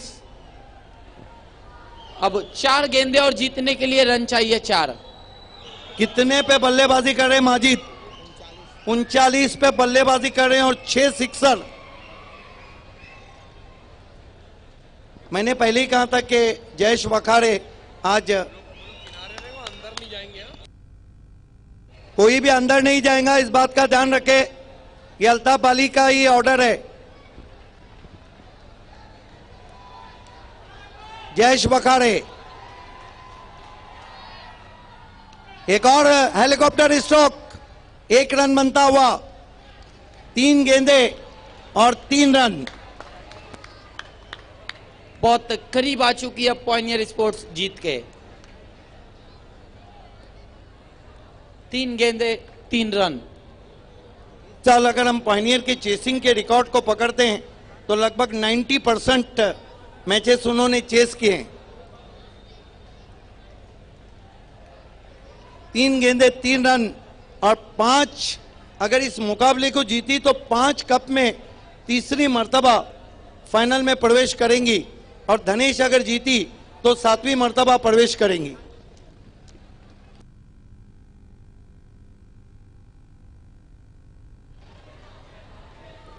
अब 4 गेंदे और जीतने के लिए रन चाहिए 4। कितने पे बल्लेबाजी कर रहे माजिद? 39 पे बल्लेबाजी कर रहे हैं और 6 सिक्सर। मैंने पहले ही कहा था कि जयेश वखारे आज कोई भी अंदर नहीं जाएगा, इस बात का ध्यान रखे। ये अल्ताफ अली का ही ऑर्डर है। जयेश वखारे, एक और हेलीकॉप्टर स्ट्रोक, 1 रन बनता हुआ, 3 गेंदे और 3 रन। बहुत करीब आ चुकी है पॉइनियर स्पोर्ट्स जीत के। 3 गेंदे 3 रन। साल अगर हम पायनियर के चेसिंग के रिकॉर्ड को पकड़ते हैं तो लगभग 90% मैचेस उन्होंने चेस किए हैं। 3 गेंदे 3 रन और 5, अगर इस मुकाबले को जीती तो 5 कप में तीसरी मर्तबा फाइनल में प्रवेश करेंगी और धनेश अगर जीती तो 7वीं मर्तबा प्रवेश करेंगी।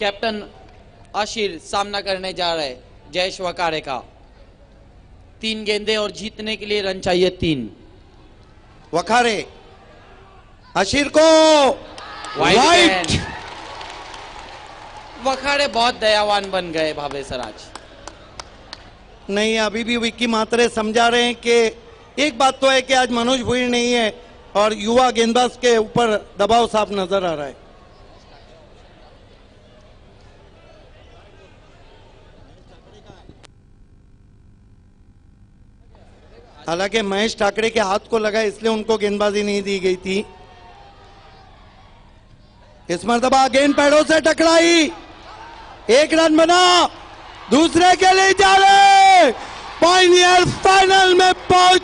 कैप्टन आशिर सामना करने जा रहे जयेश वखारे का। 3 गेंदे और जीतने के लिए रन चाहिए 3। वखारे, आशिर को वाइट। वखारे बहुत दयावान बन गए भावेश राज। नहीं, अभी भी विक्की मात्रे समझा रहे हैं कि एक बात तो है कि आज मनोज भुईर नहीं है और युवा गेंदबाज के ऊपर दबाव साफ नजर आ रहा है। हालांकि महेश ठाकरे के हाथ को लगा इसलिए उनको गेंदबाजी नहीं दी गई थी। इस मर्तबा गेंद पैरों से टकराई, 1 रन बना, दूसरे के लिए जा रहे। पायनियर फाइनल में पहुंच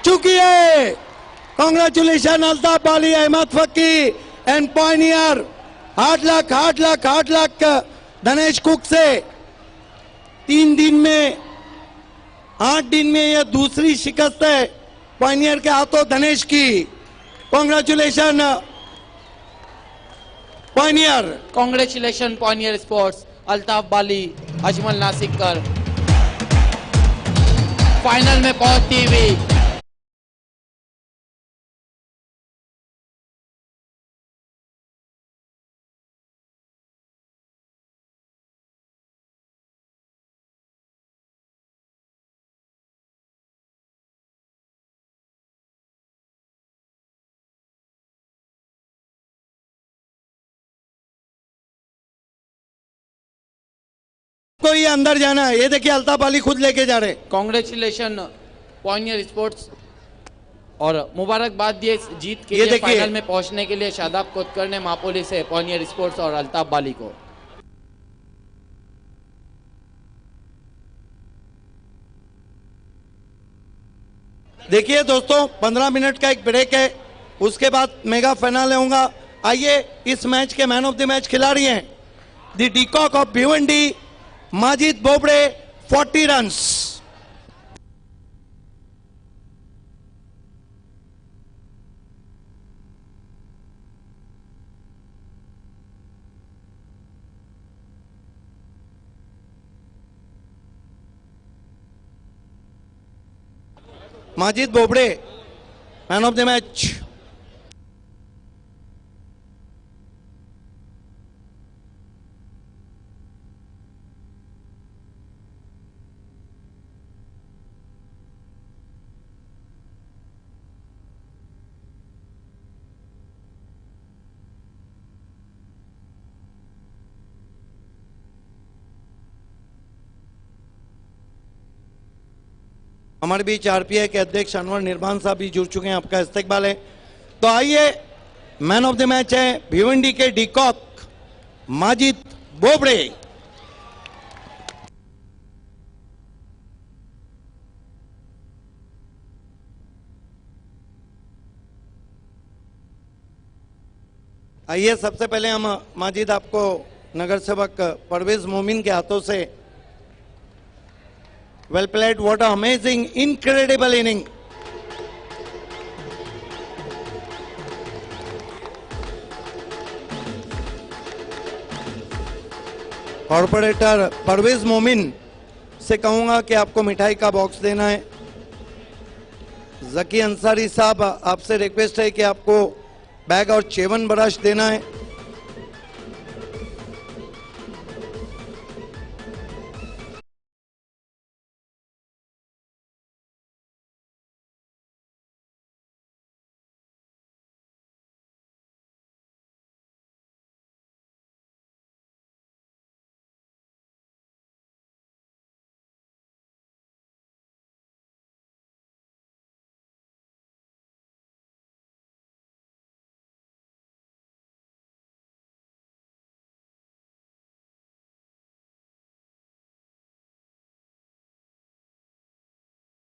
चुकी है। Congratulation Altaf Ali, Ahmed Fakki and pioneer. Hard luck Dhanesh Cook से 8 दिन में यह दूसरी शिकस्त है पायनियर के हाथों धनेश की। Congratulation pioneer. Congratulation pioneer sports, Altaf Bali, Ajmal Nasikar final में पहुंचती हुई। को ये अंदर जाना है। ये देखिए अल्ताफ अली खुद लेके जा रहे। कांग्रेचुलेशन पॉइनियर स्पोर्ट्स और मुबारकबाद दिए इस जीत के ये लिए। देखिए। फाइनल में पहुंचने के लिए शादाब कोतकर ने मापोली से पॉइनियर स्पोर्ट्स और अल्ताफ बाली को। देखिए दोस्तों, 15 मिनट का एक ब्रेक है, उसके बाद मेगा फाइनल होगा। आइए, इस मैच के मैन ऑफ द मैच खिलाड़ी हैं the de Kock of Bhiwandi, Majid Bobde, 40 runs. Majid Bobde man of the match. हमारे बीच आरपीआई के अध्यक्ष अनवर निर्बान साहब भी जुड़ चुके हैं, आपका इस्तकबाल है। तो आइए, मैन ऑफ द मैच है भिवंडी के डिकॉक माजिद बोबड़े। आइए, सबसे पहले हम माजिद आपको नगर सेवक परवेज मोमिन के हाथों से well played, what an amazing, incredible inning. Corporator Parvez Momin से कहूंगा कि आपको मिठाई का बॉक्स देना है। जकी अंसारी साहब, आपसे रिक्वेस्ट है कि आपको बैग और चेवन ब्रश देना है।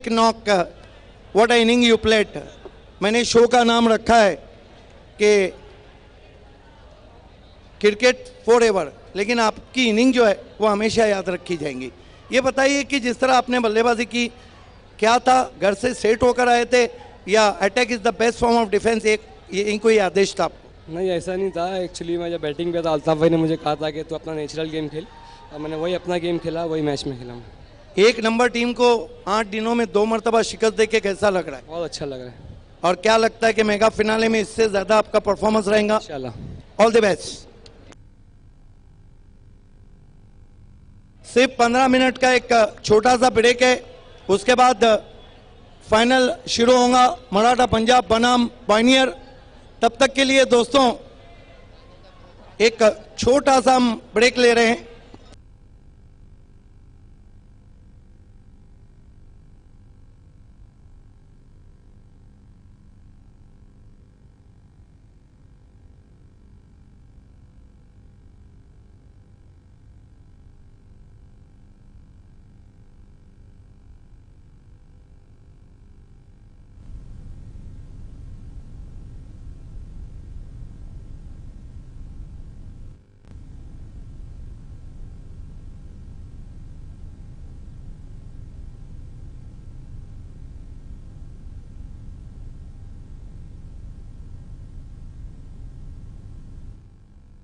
Knock, what a inning you played. मैंने शो का नाम रखा है कि क्रिकेट फॉर एवर, लेकिन आपकी इनिंग जो है वो हमेशा याद रखी जाएंगी। ये बताइए कि जिस तरह आपने बल्लेबाजी की, क्या था, घर से सेट होकर आए थे या attack is the best form of defence, इनको ये आदेश था आपको? नहीं, ऐसा नहीं था। एक्चुअली मैं जब बैटिंग पे था, अल्ताफ भाई ने मुझे कहा था कि तू अपना नेचुरल गेम खेल, और मैंने वही अपना गेम खेला, वही मैच में खेला। एक नंबर टीम को 8 दिनों में 2 मरतबा शिकस्त देके कैसा लग रहा है? बहुत अच्छा लग रहा है और क्या लगता है कि मेगा फिनाले में इससे ज्यादा आपका परफॉर्मेंस रहेगा? इंशाल्लाह। All the best. सिर्फ 15 मिनट का एक छोटा सा ब्रेक है, उसके बाद फाइनल शुरू होगा मराठा पंजाब बनाम पायनियर। तब तक के लिए दोस्तों एक छोटा सा हम ब्रेक ले रहे हैं।